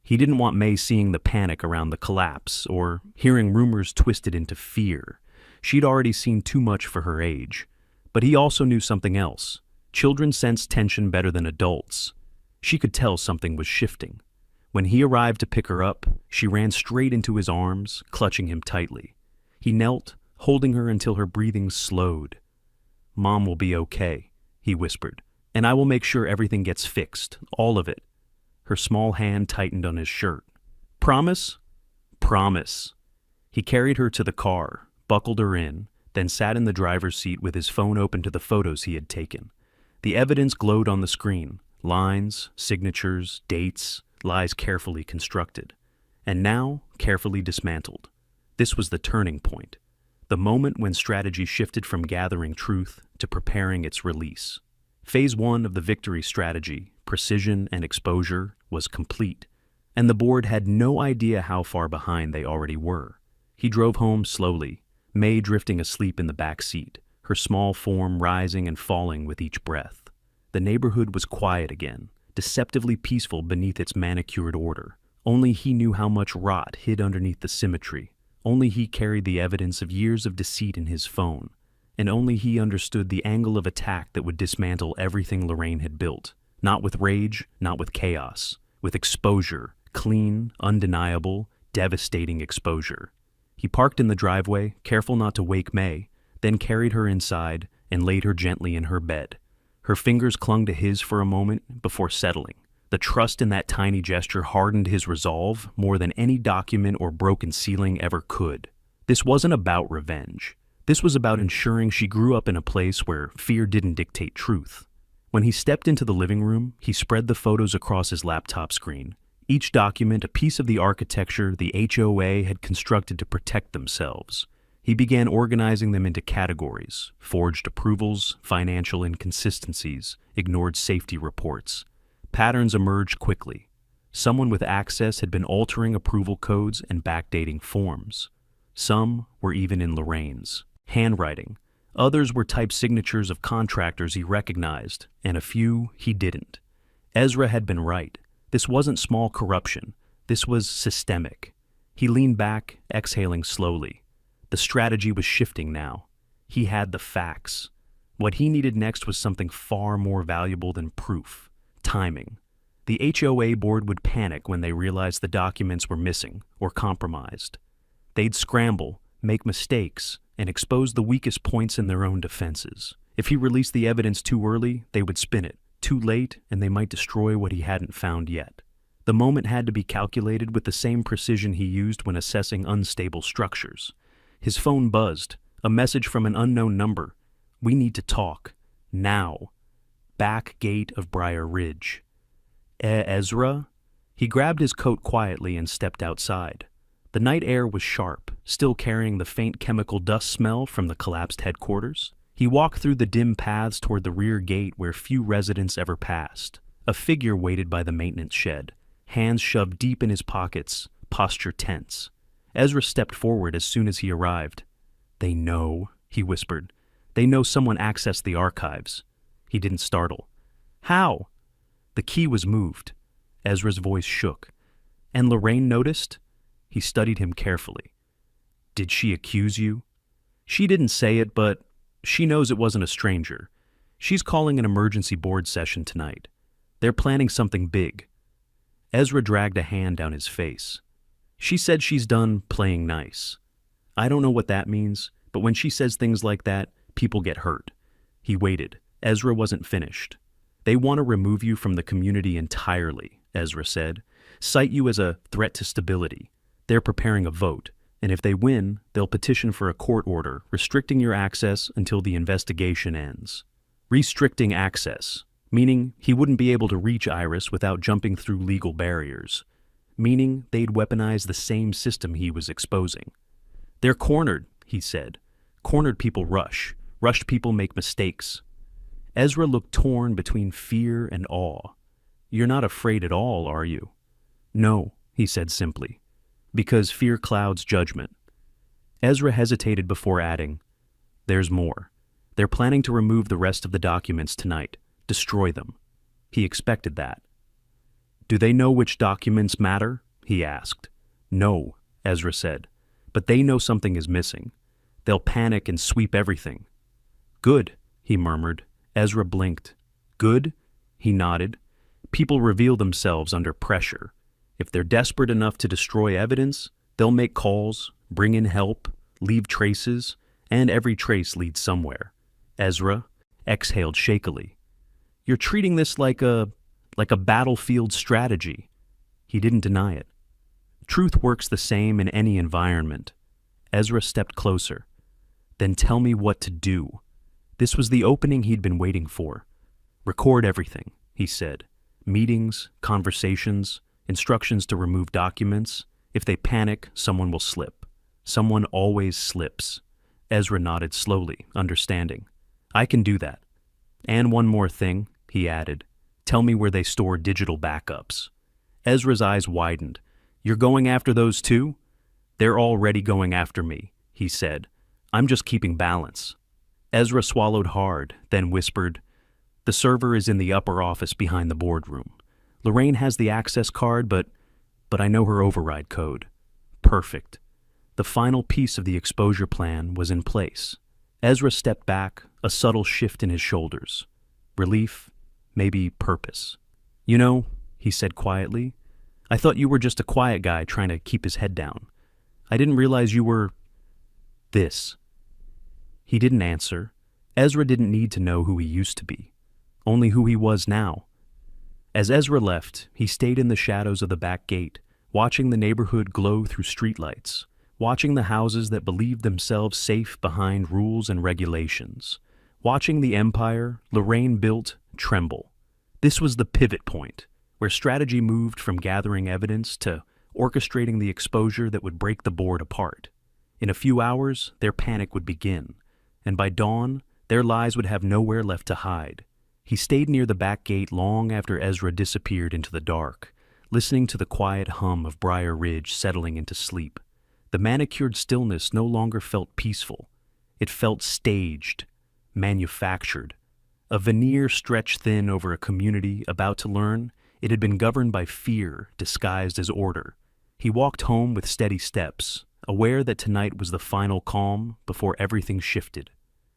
He didn't want May seeing the panic around the collapse or hearing rumors twisted into fear. She'd already seen too much for her age. But he also knew something else. Children sense tension better than adults. She could tell something was shifting. When he arrived to pick her up, she ran straight into his arms, clutching him tightly. He knelt, holding her until her breathing slowed. "Mom will be okay," he whispered, "and I will make sure everything gets fixed, all of it." Her small hand tightened on his shirt. "Promise?" "Promise." He carried her to the car, buckled her in, then sat in the driver's seat with his phone open to the photos he had taken. The evidence glowed on the screen. Lines, signatures, dates, lies carefully constructed. And now, carefully dismantled. This was the turning point. The moment when strategy shifted from gathering truth to preparing its release. Phase 1 of the victory strategy, precision and exposure, was complete, and the board had no idea how far behind they already were. He drove home slowly, May drifting asleep in the back seat, her small form rising and falling with each breath. The neighborhood was quiet again, deceptively peaceful beneath its manicured order. Only he knew how much rot hid underneath the symmetry. Only he carried the evidence of years of deceit in his phone. And only he understood the angle of attack that would dismantle everything Lorraine had built. Not with rage, not with chaos. With exposure, clean, undeniable, devastating exposure. He parked in the driveway, careful not to wake May, then carried her inside and laid her gently in her bed. Her fingers clung to his for a moment before settling. The trust in that tiny gesture hardened his resolve more than any document or broken ceiling ever could. This wasn't about revenge. This was about ensuring she grew up in a place where fear didn't dictate truth. When he stepped into the living room, he spread the photos across his laptop screen. Each document a piece of the architecture the HOA had constructed to protect themselves. He began organizing them into categories: forged approvals, financial inconsistencies, ignored safety reports. Patterns emerged quickly. Someone with access had been altering approval codes and backdating forms. Some were even in Lorraine's handwriting. Others were typed signatures of contractors he recognized, and a few he didn't. Ezra had been right. This wasn't small corruption. This was systemic. He leaned back, exhaling slowly. The strategy was shifting now. He had the facts. What he needed next was something far more valuable than proof: timing. The HOA board would panic when they realized the documents were missing or compromised. They'd scramble, make mistakes, and expose the weakest points in their own defenses. If he released the evidence too early, they would spin it. Too late, and they might destroy what he hadn't found yet. The moment had to be calculated with the same precision he used when assessing unstable structures. His phone buzzed, a message from an unknown number. "We need to talk. Now." Back gate of Briar Ridge. Ezra? He grabbed his coat quietly and stepped outside. The night air was sharp, still carrying the faint chemical dust smell from the collapsed headquarters. He walked through the dim paths toward the rear gate where few residents ever passed. A figure waited by the maintenance shed, hands shoved deep in his pockets, posture tense. Ezra stepped forward as soon as he arrived. "They know," he whispered. "They know someone accessed the archives." He didn't startle. "How?" The key was moved. Ezra's voice shook. "And Lorraine noticed?" He studied him carefully. "Did she accuse you?" "She didn't say it, but she knows it wasn't a stranger. She's calling an emergency board session tonight. They're planning something big." Ezra dragged a hand down his face. "She said she's done playing nice. I don't know what that means, but when she says things like that, people get hurt." He waited. Ezra wasn't finished. "They want to remove you from the community entirely," Ezra said. "Cite you as a threat to stability. They're preparing a vote, and if they win, they'll petition for a court order restricting your access until the investigation ends." Restricting access, meaning he wouldn't be able to reach Iris without jumping through legal barriers, meaning they'd weaponize the same system he was exposing. They're cornered, he said. Cornered people rush. Rushed people make mistakes. Ezra looked torn between fear and awe. You're not afraid at all, are you? No, he said simply. Because fear clouds judgment. Ezra hesitated before adding, There's more. They're planning to remove the rest of the documents tonight. Destroy them. He expected that. Do they know which documents matter? He asked. No, Ezra said. But they know something is missing. They'll panic and sweep everything. Good, he murmured. Ezra blinked. Good? He nodded. People reveal themselves under pressure. If they're desperate enough to destroy evidence, they'll make calls, bring in help, leave traces, and every trace leads somewhere. Ezra exhaled shakily. You're treating this like a battlefield strategy. He didn't deny it. Truth works the same in any environment. Ezra stepped closer. Then tell me what to do. This was the opening he'd been waiting for. Record everything, he said. Meetings, conversations, instructions to remove documents. If they panic, someone will slip. Someone always slips. Ezra nodded slowly, understanding. I can do that. And one more thing, he added. Tell me where they store digital backups. Ezra's eyes widened. You're going after those too? They're already going after me, he said. I'm just keeping balance. Ezra swallowed hard, then whispered, The server is in the upper office behind the boardroom. Lorraine has the access card, but I know her override code. Perfect. The final piece of the exposure plan was in place. Ezra stepped back, a subtle shift in his shoulders. Relief, maybe purpose. You know, he said quietly, I thought you were just a quiet guy trying to keep his head down. I didn't realize you were this. He didn't answer. Ezra didn't need to know who he used to be, only who he was now. As Ezra left, he stayed in the shadows of the back gate, watching the neighborhood glow through streetlights, watching the houses that believed themselves safe behind rules and regulations, watching the empire Lorraine built tremble. This was the pivot point, where strategy moved from gathering evidence to orchestrating the exposure that would break the board apart. In a few hours, their panic would begin, and by dawn, their lies would have nowhere left to hide. He stayed near the back gate long after Ezra disappeared into the dark, listening to the quiet hum of Briar Ridge settling into sleep. The manicured stillness no longer felt peaceful. It felt staged, manufactured. A veneer stretched thin over a community about to learn it had been governed by fear disguised as order. He walked home with steady steps, aware that tonight was the final calm before everything shifted.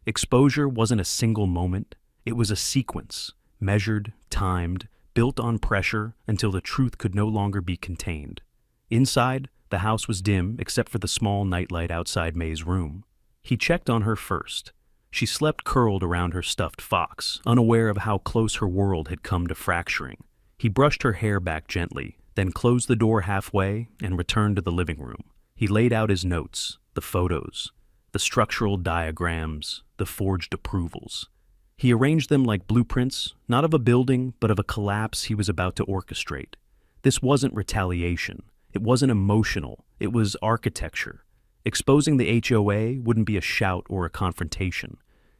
Exposure wasn't a single moment. It was a sequence, measured, timed, built on pressure until the truth could no longer be contained. Inside, the house was dim except for the small nightlight outside May's room. He checked on her first. She slept curled around her stuffed fox, unaware of how close her world had come to fracturing. He brushed her hair back gently, then closed the door halfway and returned to the living room. He laid out his notes, the photos, the structural diagrams, the forged approvals. He arranged them like blueprints, not of a building, but of a collapse he was about to orchestrate. This wasn't retaliation. It wasn't emotional. It was architecture. Exposing the HOA wouldn't be a shout or a confrontation.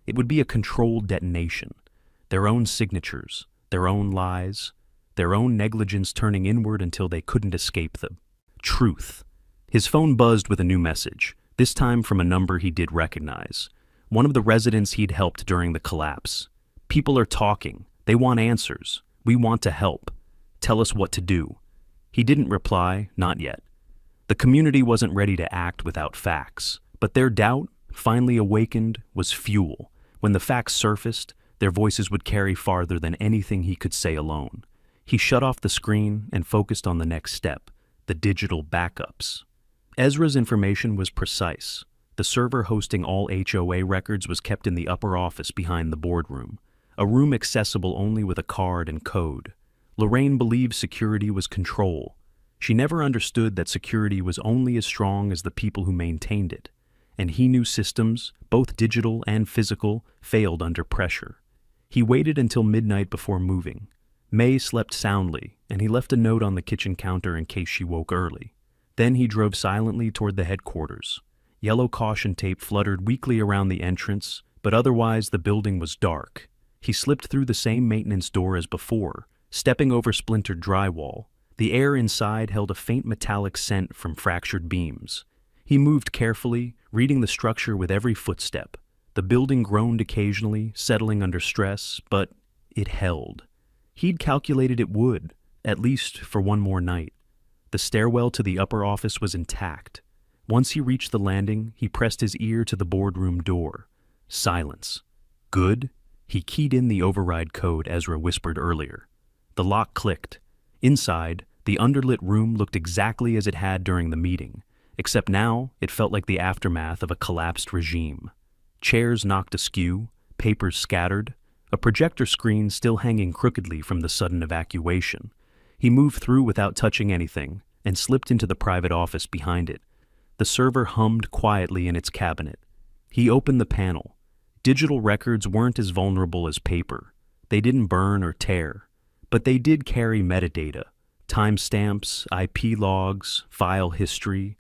It would be a controlled detonation. Their own signatures, their own lies, their own negligence turning inward until they couldn't escape them. Truth. His phone buzzed with a new message, this time from a number he did recognize. One of the residents he'd helped during the collapse. People are talking. They want answers. We want to help. Tell us what to do. He didn't reply, not yet. The community wasn't ready to act without facts, but their doubt, finally awakened, was fuel. When the facts surfaced, their voices would carry farther than anything he could say alone. He shut off the screen and focused on the next step, the digital backups. Ezra's information was precise. The server hosting all HOA records was kept in the upper office behind the boardroom, a room accessible only with a card and code. Lorraine believed security was control. She never understood that security was only as strong as the people who maintained it, and he knew systems, both digital and physical, failed under pressure. He waited until midnight before moving. May slept soundly, and he left a note on the kitchen counter in case she woke early. Then he drove silently toward the headquarters. Yellow caution tape fluttered weakly around the entrance, but otherwise the building was dark. He slipped through the same maintenance door as before, stepping over splintered drywall. The air inside held a faint metallic scent from fractured beams. He moved carefully, reading the structure with every footstep. The building groaned occasionally, settling under stress, but it held. He'd calculated it would, at least for one more night. The stairwell to the upper office was intact. Once he reached the landing, he pressed his ear to the boardroom door. Silence. Good? He keyed in the override code Ezra whispered earlier. The lock clicked. Inside, the underlit room looked exactly as it had during the meeting, except now it felt like the aftermath of a collapsed regime. Chairs knocked askew, papers scattered, a projector screen still hanging crookedly from the sudden evacuation. He moved through without touching anything and slipped into the private office behind it. The server hummed quietly in its cabinet. He opened the panel. Digital records weren't as vulnerable as paper. They didn't burn or tear, but they did carry metadata, timestamps, IP logs, file history,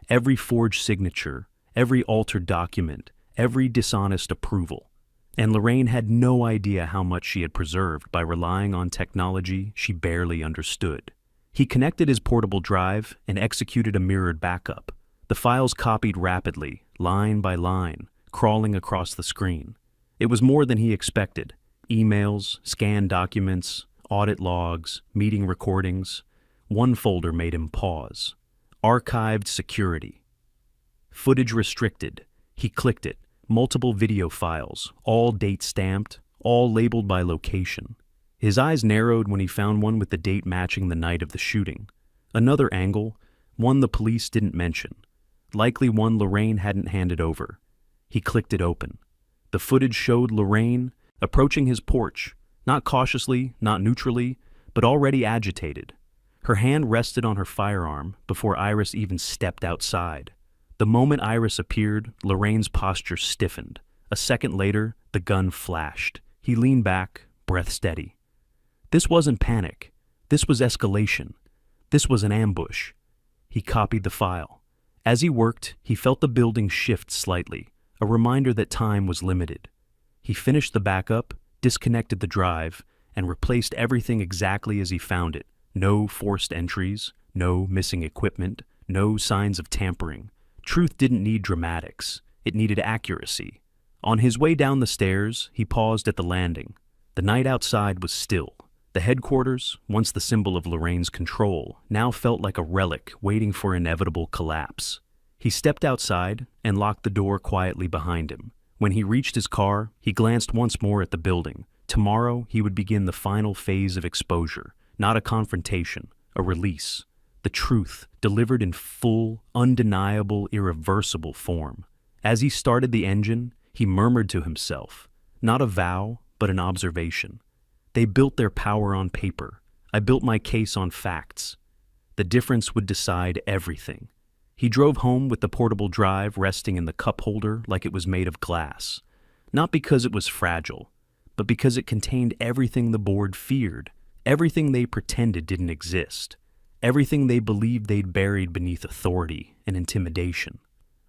every forged signature, every altered document, every dishonest approval. And Lorraine had no idea how much she had preserved by relying on technology she barely understood. He connected his portable drive and executed a mirrored backup. The files copied rapidly, line by line, crawling across the screen. It was more than he expected. Emails, scanned documents, audit logs, meeting recordings. One folder made him pause. Archived security. Footage restricted. He clicked it. Multiple video files, all date-stamped, all labeled by location. His eyes narrowed when he found one with the date matching the night of the shooting. Another angle, one the police didn't mention. Likely one Lorraine hadn't handed over. He clicked it open. The footage showed Lorraine approaching his porch, not cautiously, not neutrally, but already agitated. Her hand rested on her firearm before Iris even stepped outside. The moment Iris appeared, Lorraine's posture stiffened. A second later, the gun flashed. He leaned back, breath steady. This wasn't panic. This was escalation. This was an ambush. He copied the file. As he worked, he felt the building shift slightly, a reminder that time was limited. He finished the backup, disconnected the drive, and replaced everything exactly as he found it. No forced entries, no missing equipment, no signs of tampering. Truth didn't need dramatics. It needed accuracy. On his way down the stairs, he paused at the landing. The night outside was still. The headquarters, once the symbol of Lorraine's control, now felt like a relic waiting for inevitable collapse. He stepped outside and locked the door quietly behind him. When he reached his car, he glanced once more at the building. Tomorrow, he would begin the final phase of exposure, not a confrontation, a release. The truth, delivered in full, undeniable, irreversible form. As he started the engine, he murmured to himself, not a vow, but an observation. They built their power on paper. I built my case on facts. The difference would decide everything. He drove home with the portable drive resting in the cup holder like it was made of glass. Not because it was fragile, but because it contained everything the board feared, everything they pretended didn't exist. Everything they believed they'd buried beneath authority and intimidation.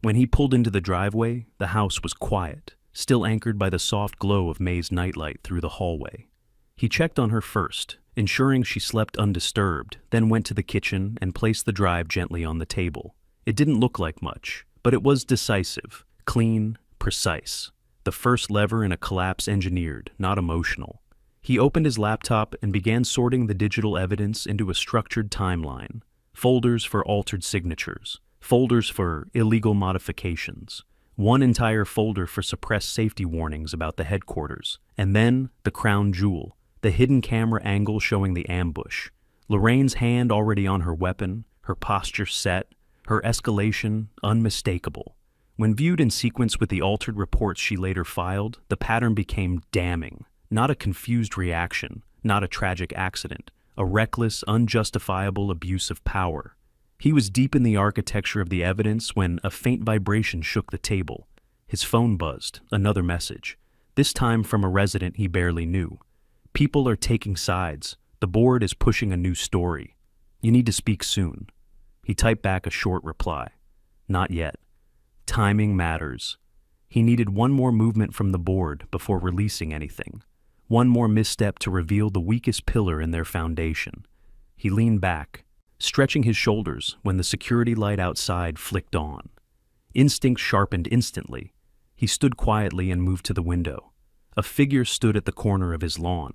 When he pulled into the driveway, the house was quiet, still anchored by the soft glow of May's nightlight through the hallway. He checked on her first, ensuring she slept undisturbed, then went to the kitchen and placed the drive gently on the table. It didn't look like much, but it was decisive, clean, precise. The first lever in a collapse engineered, not emotional. He opened his laptop and began sorting the digital evidence into a structured timeline. Folders for altered signatures, folders for illegal modifications, one entire folder for suppressed safety warnings about the headquarters, and then the crown jewel, the hidden camera angle showing the ambush. Lorraine's hand already on her weapon, her posture set, her escalation unmistakable. When viewed in sequence with the altered reports she later filed, the pattern became damning. Not a confused reaction, not a tragic accident, a reckless, unjustifiable abuse of power. He was deep in the architecture of the evidence when a faint vibration shook the table. His phone buzzed, another message, this time from a resident he barely knew. People are taking sides. The board is pushing a new story. You need to speak soon. He typed back a short reply. Not yet. Timing matters. He needed one more movement from the board before releasing anything. One more misstep to reveal the weakest pillar in their foundation. He leaned back, stretching his shoulders when the security light outside flicked on. Instinct sharpened instantly. He stood quietly and moved to the window. A figure stood at the corner of his lawn,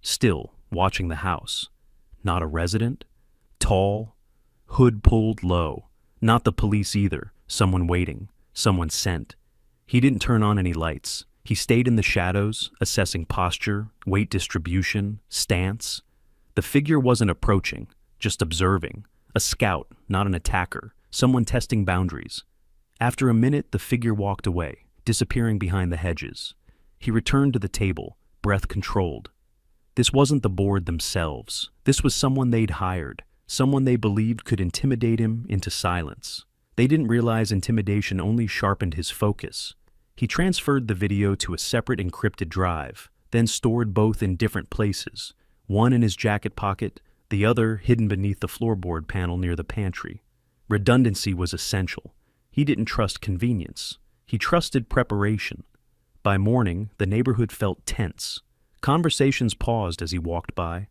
still watching the house. Not a resident. Tall, hood pulled low. Not the police either. Someone waiting. Someone sent. He didn't turn on any lights. He stayed in the shadows, assessing posture, weight distribution, stance. The figure wasn't approaching, just observing. A scout, not an attacker. Someone testing boundaries. After a minute, the figure walked away, disappearing behind the hedges. He returned to the table, breath controlled. This wasn't the board themselves. This was someone they'd hired, someone they believed could intimidate him into silence. They didn't realize intimidation only sharpened his focus. He transferred the video to a separate encrypted drive, then stored both in different places, one in his jacket pocket, the other hidden beneath the floorboard panel near the pantry. Redundancy was essential. He didn't trust convenience. He trusted preparation. By morning, the neighborhood felt tense. Conversations paused as he walked by.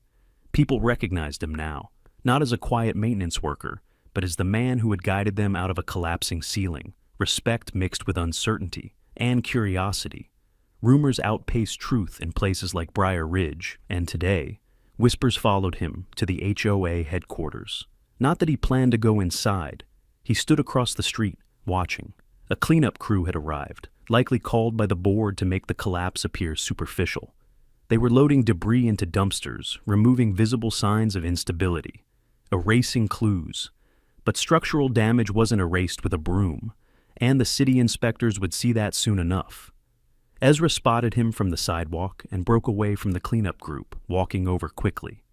People recognized him now, not as a quiet maintenance worker, but as the man who had guided them out of a collapsing ceiling. Respect mixed with uncertainty and curiosity. Rumors outpaced truth in places like Briar Ridge, and today, whispers followed him to the HOA headquarters. Not that he planned to go inside. He stood across the street, watching. A cleanup crew had arrived, likely called by the board to make the collapse appear superficial. They were loading debris into dumpsters, removing visible signs of instability, erasing clues. But structural damage wasn't erased with a broom, and the city inspectors would see that soon enough. Ezra spotted him from the sidewalk and broke away from the cleanup group, walking over quickly.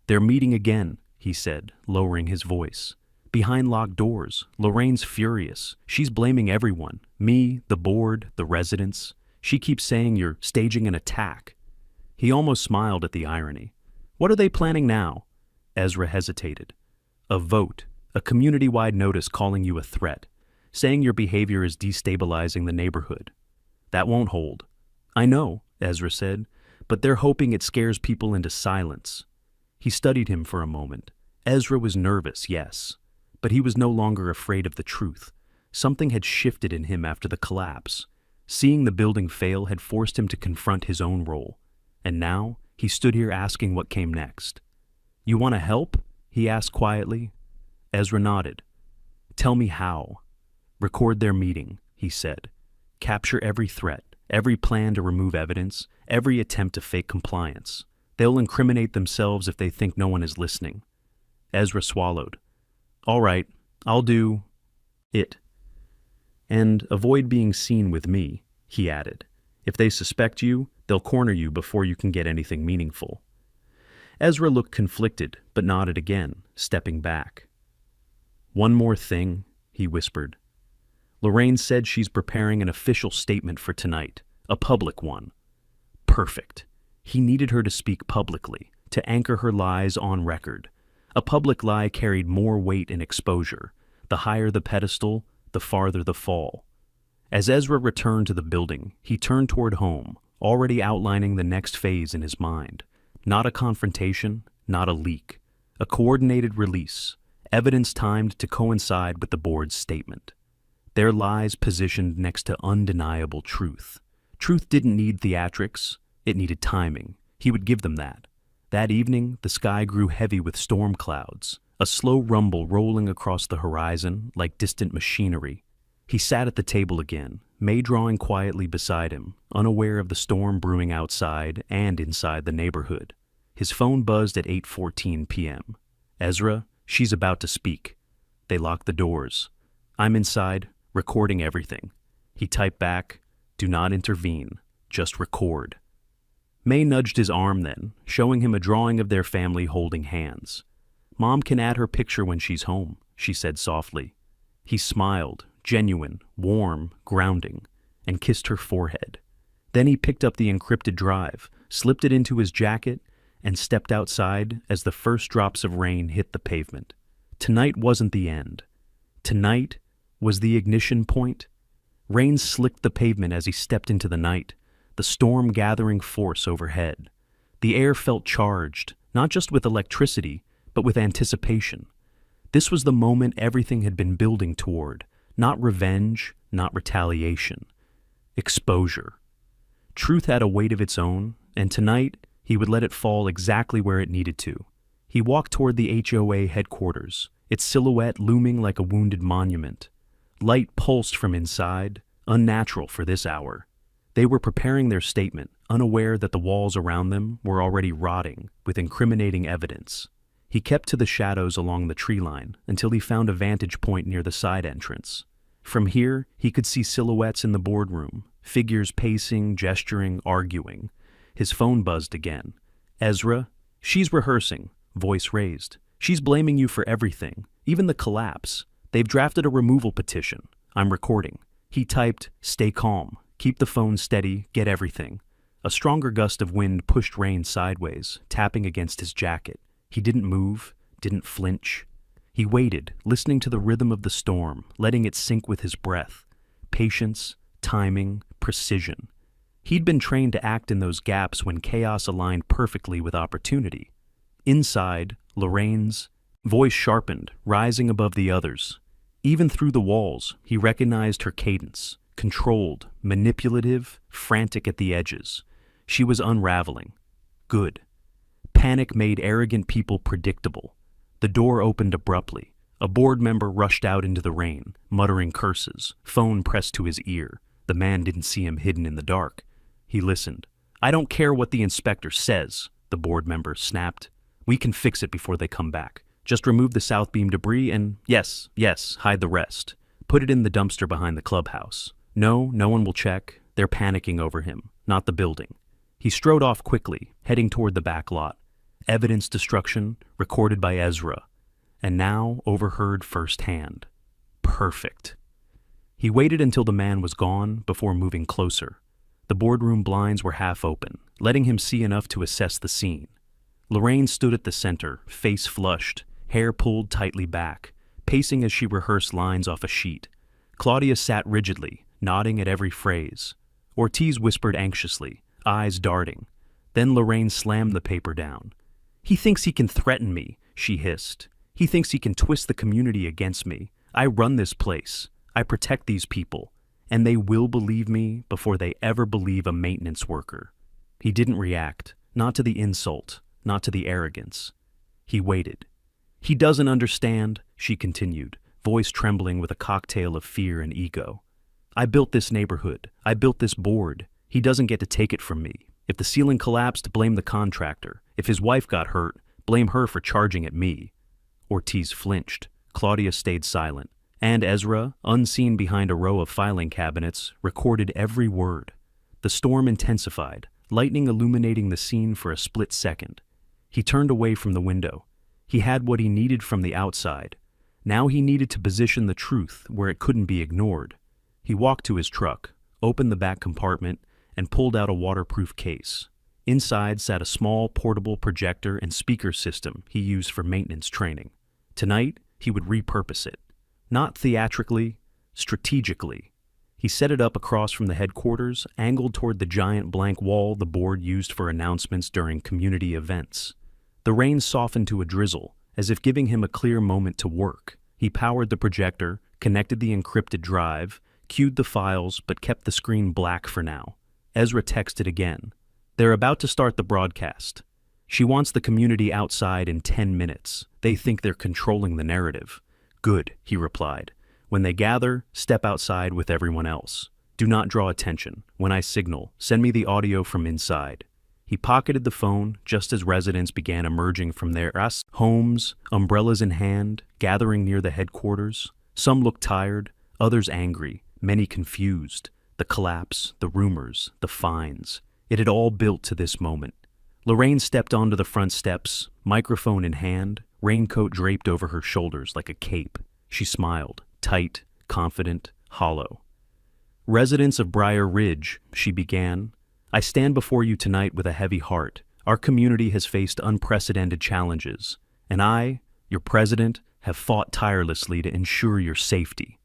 "They're meeting again," he said, lowering his voice. "Behind locked doors. Lorraine's furious. She's blaming everyone. Me, the board, the residents. She keeps saying you're staging an attack." He almost smiled at the irony. "What are they planning now?" Ezra hesitated. "A vote. A community-wide notice calling you a threat, saying your behavior is destabilizing the neighborhood. That won't hold." "I know," Ezra said, "but they're hoping it scares people into silence." He studied him for a moment. Ezra was nervous, yes, but he was no longer afraid of the truth. Something had shifted in him after the collapse. Seeing the building fail had forced him to confront his own role. And now, he stood here asking what came next. "You want to help?" he asked quietly. Ezra nodded. "Tell me how." "Record their meeting," he said. "Capture every threat, every plan to remove evidence, every attempt to fake compliance. They'll incriminate themselves if they think no one is listening." Ezra swallowed. "All right, I'll do it. And avoid being seen with me," he added. "If they suspect you, they'll corner you before you can get anything meaningful." Ezra looked conflicted, but nodded again, stepping back. "One more thing," he whispered. "Lorraine said she's preparing an official statement for tonight, a public one." Perfect. He needed her to speak publicly, to anchor her lies on record. A public lie carried more weight and exposure. The higher the pedestal, the farther the fall. As Ezra returned to the building, he turned toward home, already outlining the next phase in his mind. Not a confrontation, not a leak. A coordinated release, evidence timed to coincide with the board's statement. Their lies positioned next to undeniable truth. Truth didn't need theatrics, it needed timing. He would give them that. That evening, the sky grew heavy with storm clouds, a slow rumble rolling across the horizon like distant machinery. He sat at the table again, May drawing quietly beside him, unaware of the storm brewing outside and inside the neighborhood. His phone buzzed at 8:14 p.m. "Ezra, she's about to speak." They locked the doors. "I'm inside, recording everything." He typed back, "Do not intervene, just record." May nudged his arm then, showing him a drawing of their family holding hands. "Mom can add her picture when she's home," she said softly. He smiled, genuine, warm, grounding, and kissed her forehead. Then he picked up the encrypted drive, slipped it into his jacket, and stepped outside as the first drops of rain hit the pavement. Tonight wasn't the end. Tonight was the ignition point. Rain slicked the pavement as he stepped into the night, the storm gathering force overhead. The air felt charged, not just with electricity, but with anticipation. This was the moment everything had been building toward, not revenge, not retaliation. Exposure. Truth had a weight of its own, and tonight he would let it fall exactly where it needed to. He walked toward the HOA headquarters, its silhouette looming like a wounded monument. Light pulsed from inside, unnatural for this hour. They were preparing their statement, unaware that the walls around them were already rotting with incriminating evidence. He kept to the shadows along the tree line until he found a vantage point near the side entrance. From here, he could see silhouettes in the boardroom, figures pacing, gesturing, arguing. His phone buzzed again. Ezra? She's rehearsing, voice raised. She's blaming you for everything, even the collapse. They've drafted a removal petition. I'm recording. He typed, "Stay calm. Keep the phone steady. Get everything." A stronger gust of wind pushed Rain sideways, tapping against his jacket. He didn't move, didn't flinch. He waited, listening to the rhythm of the storm, letting it sink with his breath. Patience, timing, precision. He'd been trained to act in those gaps when chaos aligned perfectly with opportunity. Inside, Lorraine's voice sharpened, rising above the others. Even through the walls, he recognized her cadence, controlled, manipulative, frantic at the edges. She was unraveling. Good. Panic made arrogant people predictable. The door opened abruptly. A board member rushed out into the rain, muttering curses, phone pressed to his ear. The man didn't see him hidden in the dark. He listened. "I don't care what the inspector says," the board member snapped. "We can fix it before they come back. Just remove the south beam debris and, yes, hide the rest. Put it in the dumpster behind the clubhouse. No one will check. They're panicking over him, not the building." He strode off quickly, heading toward the back lot. Evidence destruction, recorded by Ezra, and now overheard firsthand. Perfect. He waited until the man was gone before moving closer. The boardroom blinds were half open, letting him see enough to assess the scene. Lorraine stood at the center, face flushed, hair pulled tightly back, pacing as she rehearsed lines off a sheet. Claudia sat rigidly, nodding at every phrase. Ortiz whispered anxiously, eyes darting. Then Lorraine slammed the paper down. "He thinks he can threaten me," she hissed. "He thinks he can twist the community against me. I run this place. I protect these people. And they will believe me before they ever believe a maintenance worker." He didn't react, not to the insult, not to the arrogance. He waited. "He doesn't understand," she continued, voice trembling with a cocktail of fear and ego. "I built this neighborhood. I built this board. He doesn't get to take it from me. If the ceiling collapsed, blame the contractor. If his wife got hurt, blame her for charging at me." Ortiz flinched. Claudia stayed silent. And Ezra, unseen behind a row of filing cabinets, recorded every word. The storm intensified, lightning illuminating the scene for a split second. He turned away from the window. He had what he needed from the outside. Now he needed to position the truth where it couldn't be ignored. He walked to his truck, opened the back compartment, and pulled out a waterproof case. Inside sat a small portable projector and speaker system he used for maintenance training. Tonight, he would repurpose it. Not theatrically, strategically. He set it up across from the headquarters, angled toward the giant blank wall the board used for announcements during community events. The rain softened to a drizzle, as if giving him a clear moment to work. He powered the projector, connected the encrypted drive, queued the files, but kept the screen black for now. Ezra texted again. "They're about to start the broadcast. She wants the community outside in 10 minutes. They think they're controlling the narrative." "Good," he replied. "When they gather, step outside with everyone else. Do not draw attention. When I signal, send me the audio from inside." He pocketed the phone just as residents began emerging from their homes, umbrellas in hand, gathering near the headquarters. Some looked tired, others angry, many confused. The collapse, the rumors, the fines. It had all built to this moment. Lorraine stepped onto the front steps, microphone in hand, raincoat draped over her shoulders like a cape. She smiled, tight, confident, hollow. "Residents of Briar Ridge," she began, "I stand before you tonight with a heavy heart. Our community has faced unprecedented challenges, and I, your president, have fought tirelessly to ensure your safety.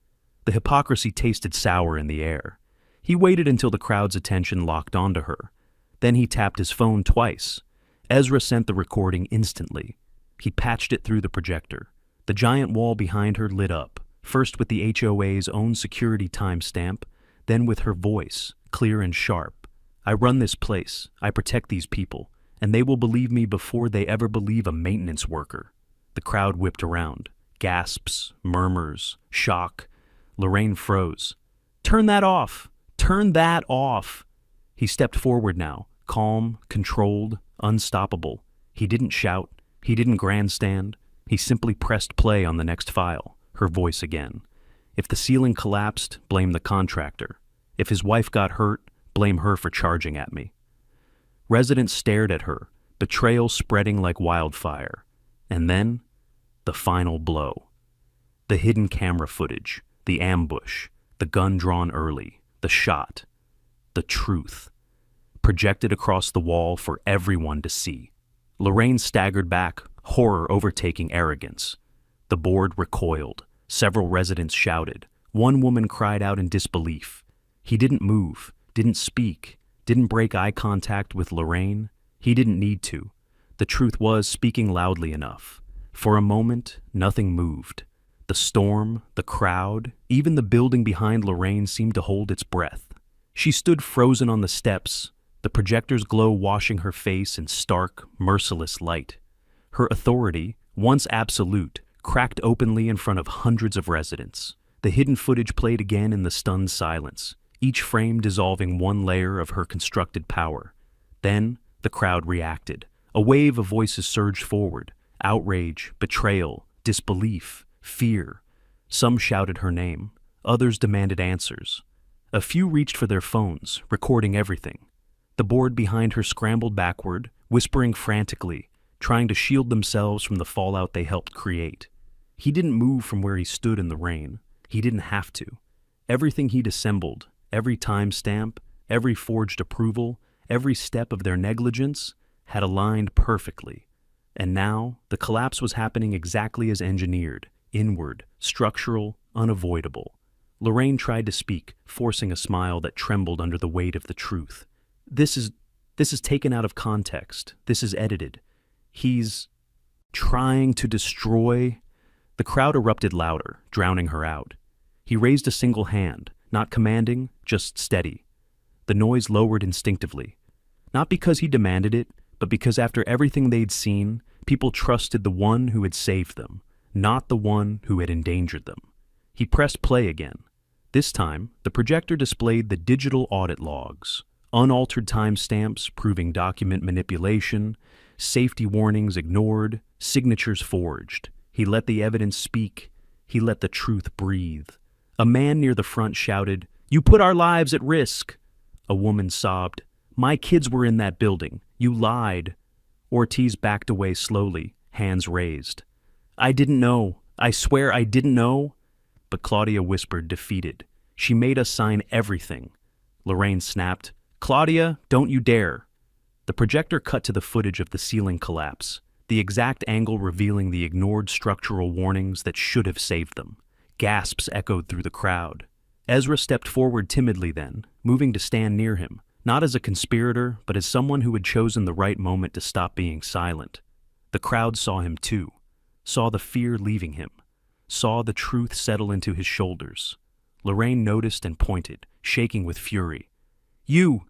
The hypocrisy tasted sour in the air. He waited until the crowd's attention locked onto her. Then he tapped his phone twice. Ezra sent the recording instantly. He patched it through the projector. The giant wall behind her lit up, first with the HOA's own security timestamp, then with her voice, clear and sharp. I run this place, I protect these people, and they will believe me before they ever believe a maintenance worker. The crowd whipped around. Gasps, murmurs, shock. Lorraine froze. Turn that off! Turn that off! He stepped forward now, calm, controlled, unstoppable. He didn't shout. He didn't grandstand. He simply pressed play on the next file, her voice again. If the ceiling collapsed, blame the contractor. If his wife got hurt, blame her for charging at me. Residents stared at her, betrayal spreading like wildfire. And then, the final blow. The hidden camera footage, the ambush, the gun drawn early, the shot, the truth, projected across the wall for everyone to see. Lorraine staggered back, horror overtaking arrogance. The board recoiled. Several residents shouted. One woman cried out in disbelief. He didn't move, didn't speak, didn't break eye contact with Lorraine. He didn't need to. The truth was speaking loudly enough. For a moment, nothing moved. The storm, the crowd, even the building behind Lorraine seemed to hold its breath. She stood frozen on the steps, the projector's glow washing her face in stark, merciless light. Her authority, once absolute, cracked openly in front of hundreds of residents. The hidden footage played again in the stunned silence, each frame dissolving one layer of her constructed power. Then, the crowd reacted. A wave of voices surged forward. Outrage, betrayal, disbelief, fear. Some shouted her name. Others demanded answers. A few reached for their phones, recording everything. The board behind her scrambled backward, whispering frantically, trying to shield themselves from the fallout they helped create. He didn't move from where he stood in the rain. He didn't have to. Everything he'd assembled, every timestamp, every forged approval, every step of their negligence, had aligned perfectly. And now, the collapse was happening exactly as engineered, inward, structural, unavoidable. Lorraine tried to speak, forcing a smile that trembled under the weight of the truth. This is taken out of context. This is edited. He's trying to destroy... The crowd erupted louder, drowning her out. He raised a single hand, not commanding, just steady. The noise lowered instinctively. Not because he demanded it, but because after everything they'd seen, people trusted the one who had saved them, not the one who had endangered them. He pressed play again. This time, the projector displayed the digital audit logs, unaltered timestamps proving document manipulation, safety warnings ignored, signatures forged. He let the evidence speak. He let the truth breathe. A man near the front shouted, "You put our lives at risk." A woman sobbed, "My kids were in that building. You lied." Ortiz backed away slowly, hands raised. "I didn't know. I swear I didn't know." But Claudia whispered, defeated. "She made us sign everything." Lorraine snapped, "Claudia, don't you dare." The projector cut to the footage of the ceiling collapse, the exact angle revealing the ignored structural warnings that should have saved them. Gasps echoed through the crowd. Ezra stepped forward timidly then, moving to stand near him, not as a conspirator, but as someone who had chosen the right moment to stop being silent. The crowd saw him too, saw the fear leaving him, saw the truth settle into his shoulders. Lorraine noticed and pointed, shaking with fury. You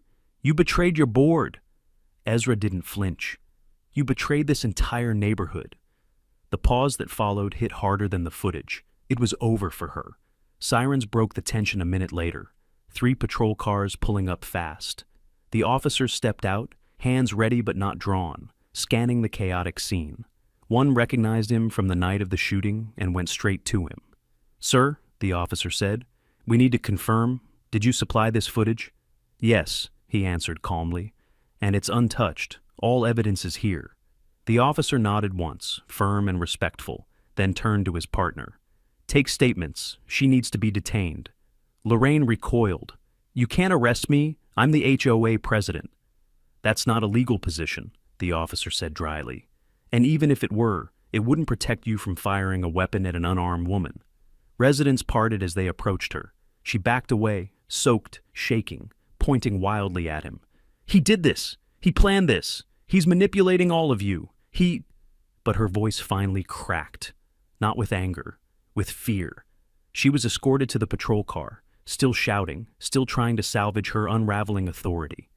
betrayed your board." Ezra didn't flinch. "You betrayed this entire neighborhood." The pause that followed hit harder than the footage. It was over for her. Sirens broke the tension a minute later. 3 patrol cars pulling up fast. The officers stepped out, hands ready but not drawn, scanning the chaotic scene. One recognized him from the night of the shooting and went straight to him. "Sir," the officer said, "we need to confirm. Did you supply this footage?" "Yes," he answered calmly. "And it's untouched. All evidence is here." The officer nodded once, firm and respectful, then turned to his partner. "Take statements. She needs to be detained." Lorraine recoiled. "You can't arrest me. I'm the HOA president." "That's not a legal position," the officer said dryly. "And even if it were, it wouldn't protect you from firing a weapon at an unarmed woman." Residents parted as they approached her. She backed away, soaked, shaking, pointing wildly at him. "He did this! He planned this! He's manipulating all of you! He—" But her voice finally cracked. Not with anger, with fear. She was escorted to the patrol car, still shouting, still trying to salvage her unraveling authority.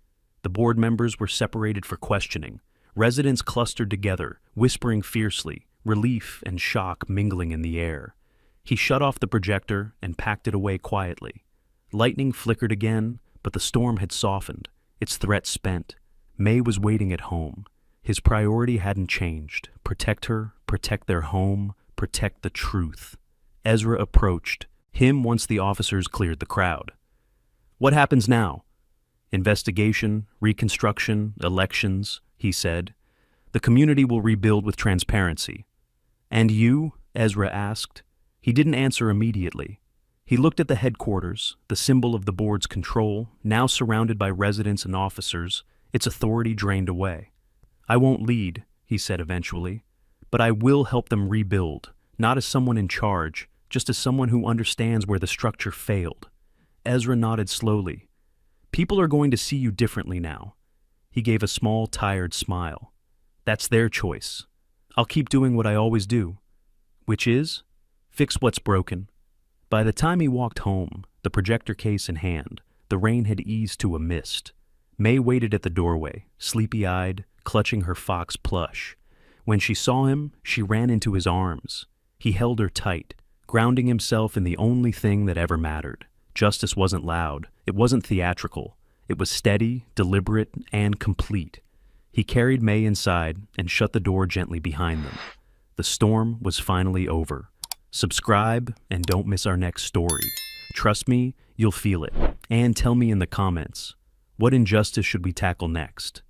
The board members were separated for questioning. Residents clustered together, whispering fiercely, relief and shock mingling in the air. He shut off the projector and packed it away quietly. Lightning flickered again, but the storm had softened, its threat spent. May was waiting at home. His priority hadn't changed. Protect her, protect their home, protect the truth. Ezra approached, him once the officers cleared the crowd. "What happens now?" "Investigation, reconstruction, elections," he said. "The community will rebuild with transparency." "And you?" Ezra asked. He didn't answer immediately. He looked at the headquarters, the symbol of the board's control, now surrounded by residents and officers, its authority drained away. "I won't lead," he said eventually, "but I will help them rebuild, not as someone in charge, just as someone who understands where the structure failed." Ezra nodded slowly. "People are going to see you differently now." He gave a small, tired smile. "That's their choice. I'll keep doing what I always do." "Which is? Fix what's broken." By the time he walked home, the projector case in hand, the rain had eased to a mist. May waited at the doorway, sleepy-eyed, clutching her fox plush. When she saw him, she ran into his arms. He held her tight, grounding himself in the only thing that ever mattered. Justice wasn't loud, it wasn't theatrical. It was steady, deliberate, and complete. He carried May inside and shut the door gently behind them. The storm was finally over. Subscribe and don't miss our next story. Trust me, you'll feel it. And tell me in the comments, what injustice should we tackle next?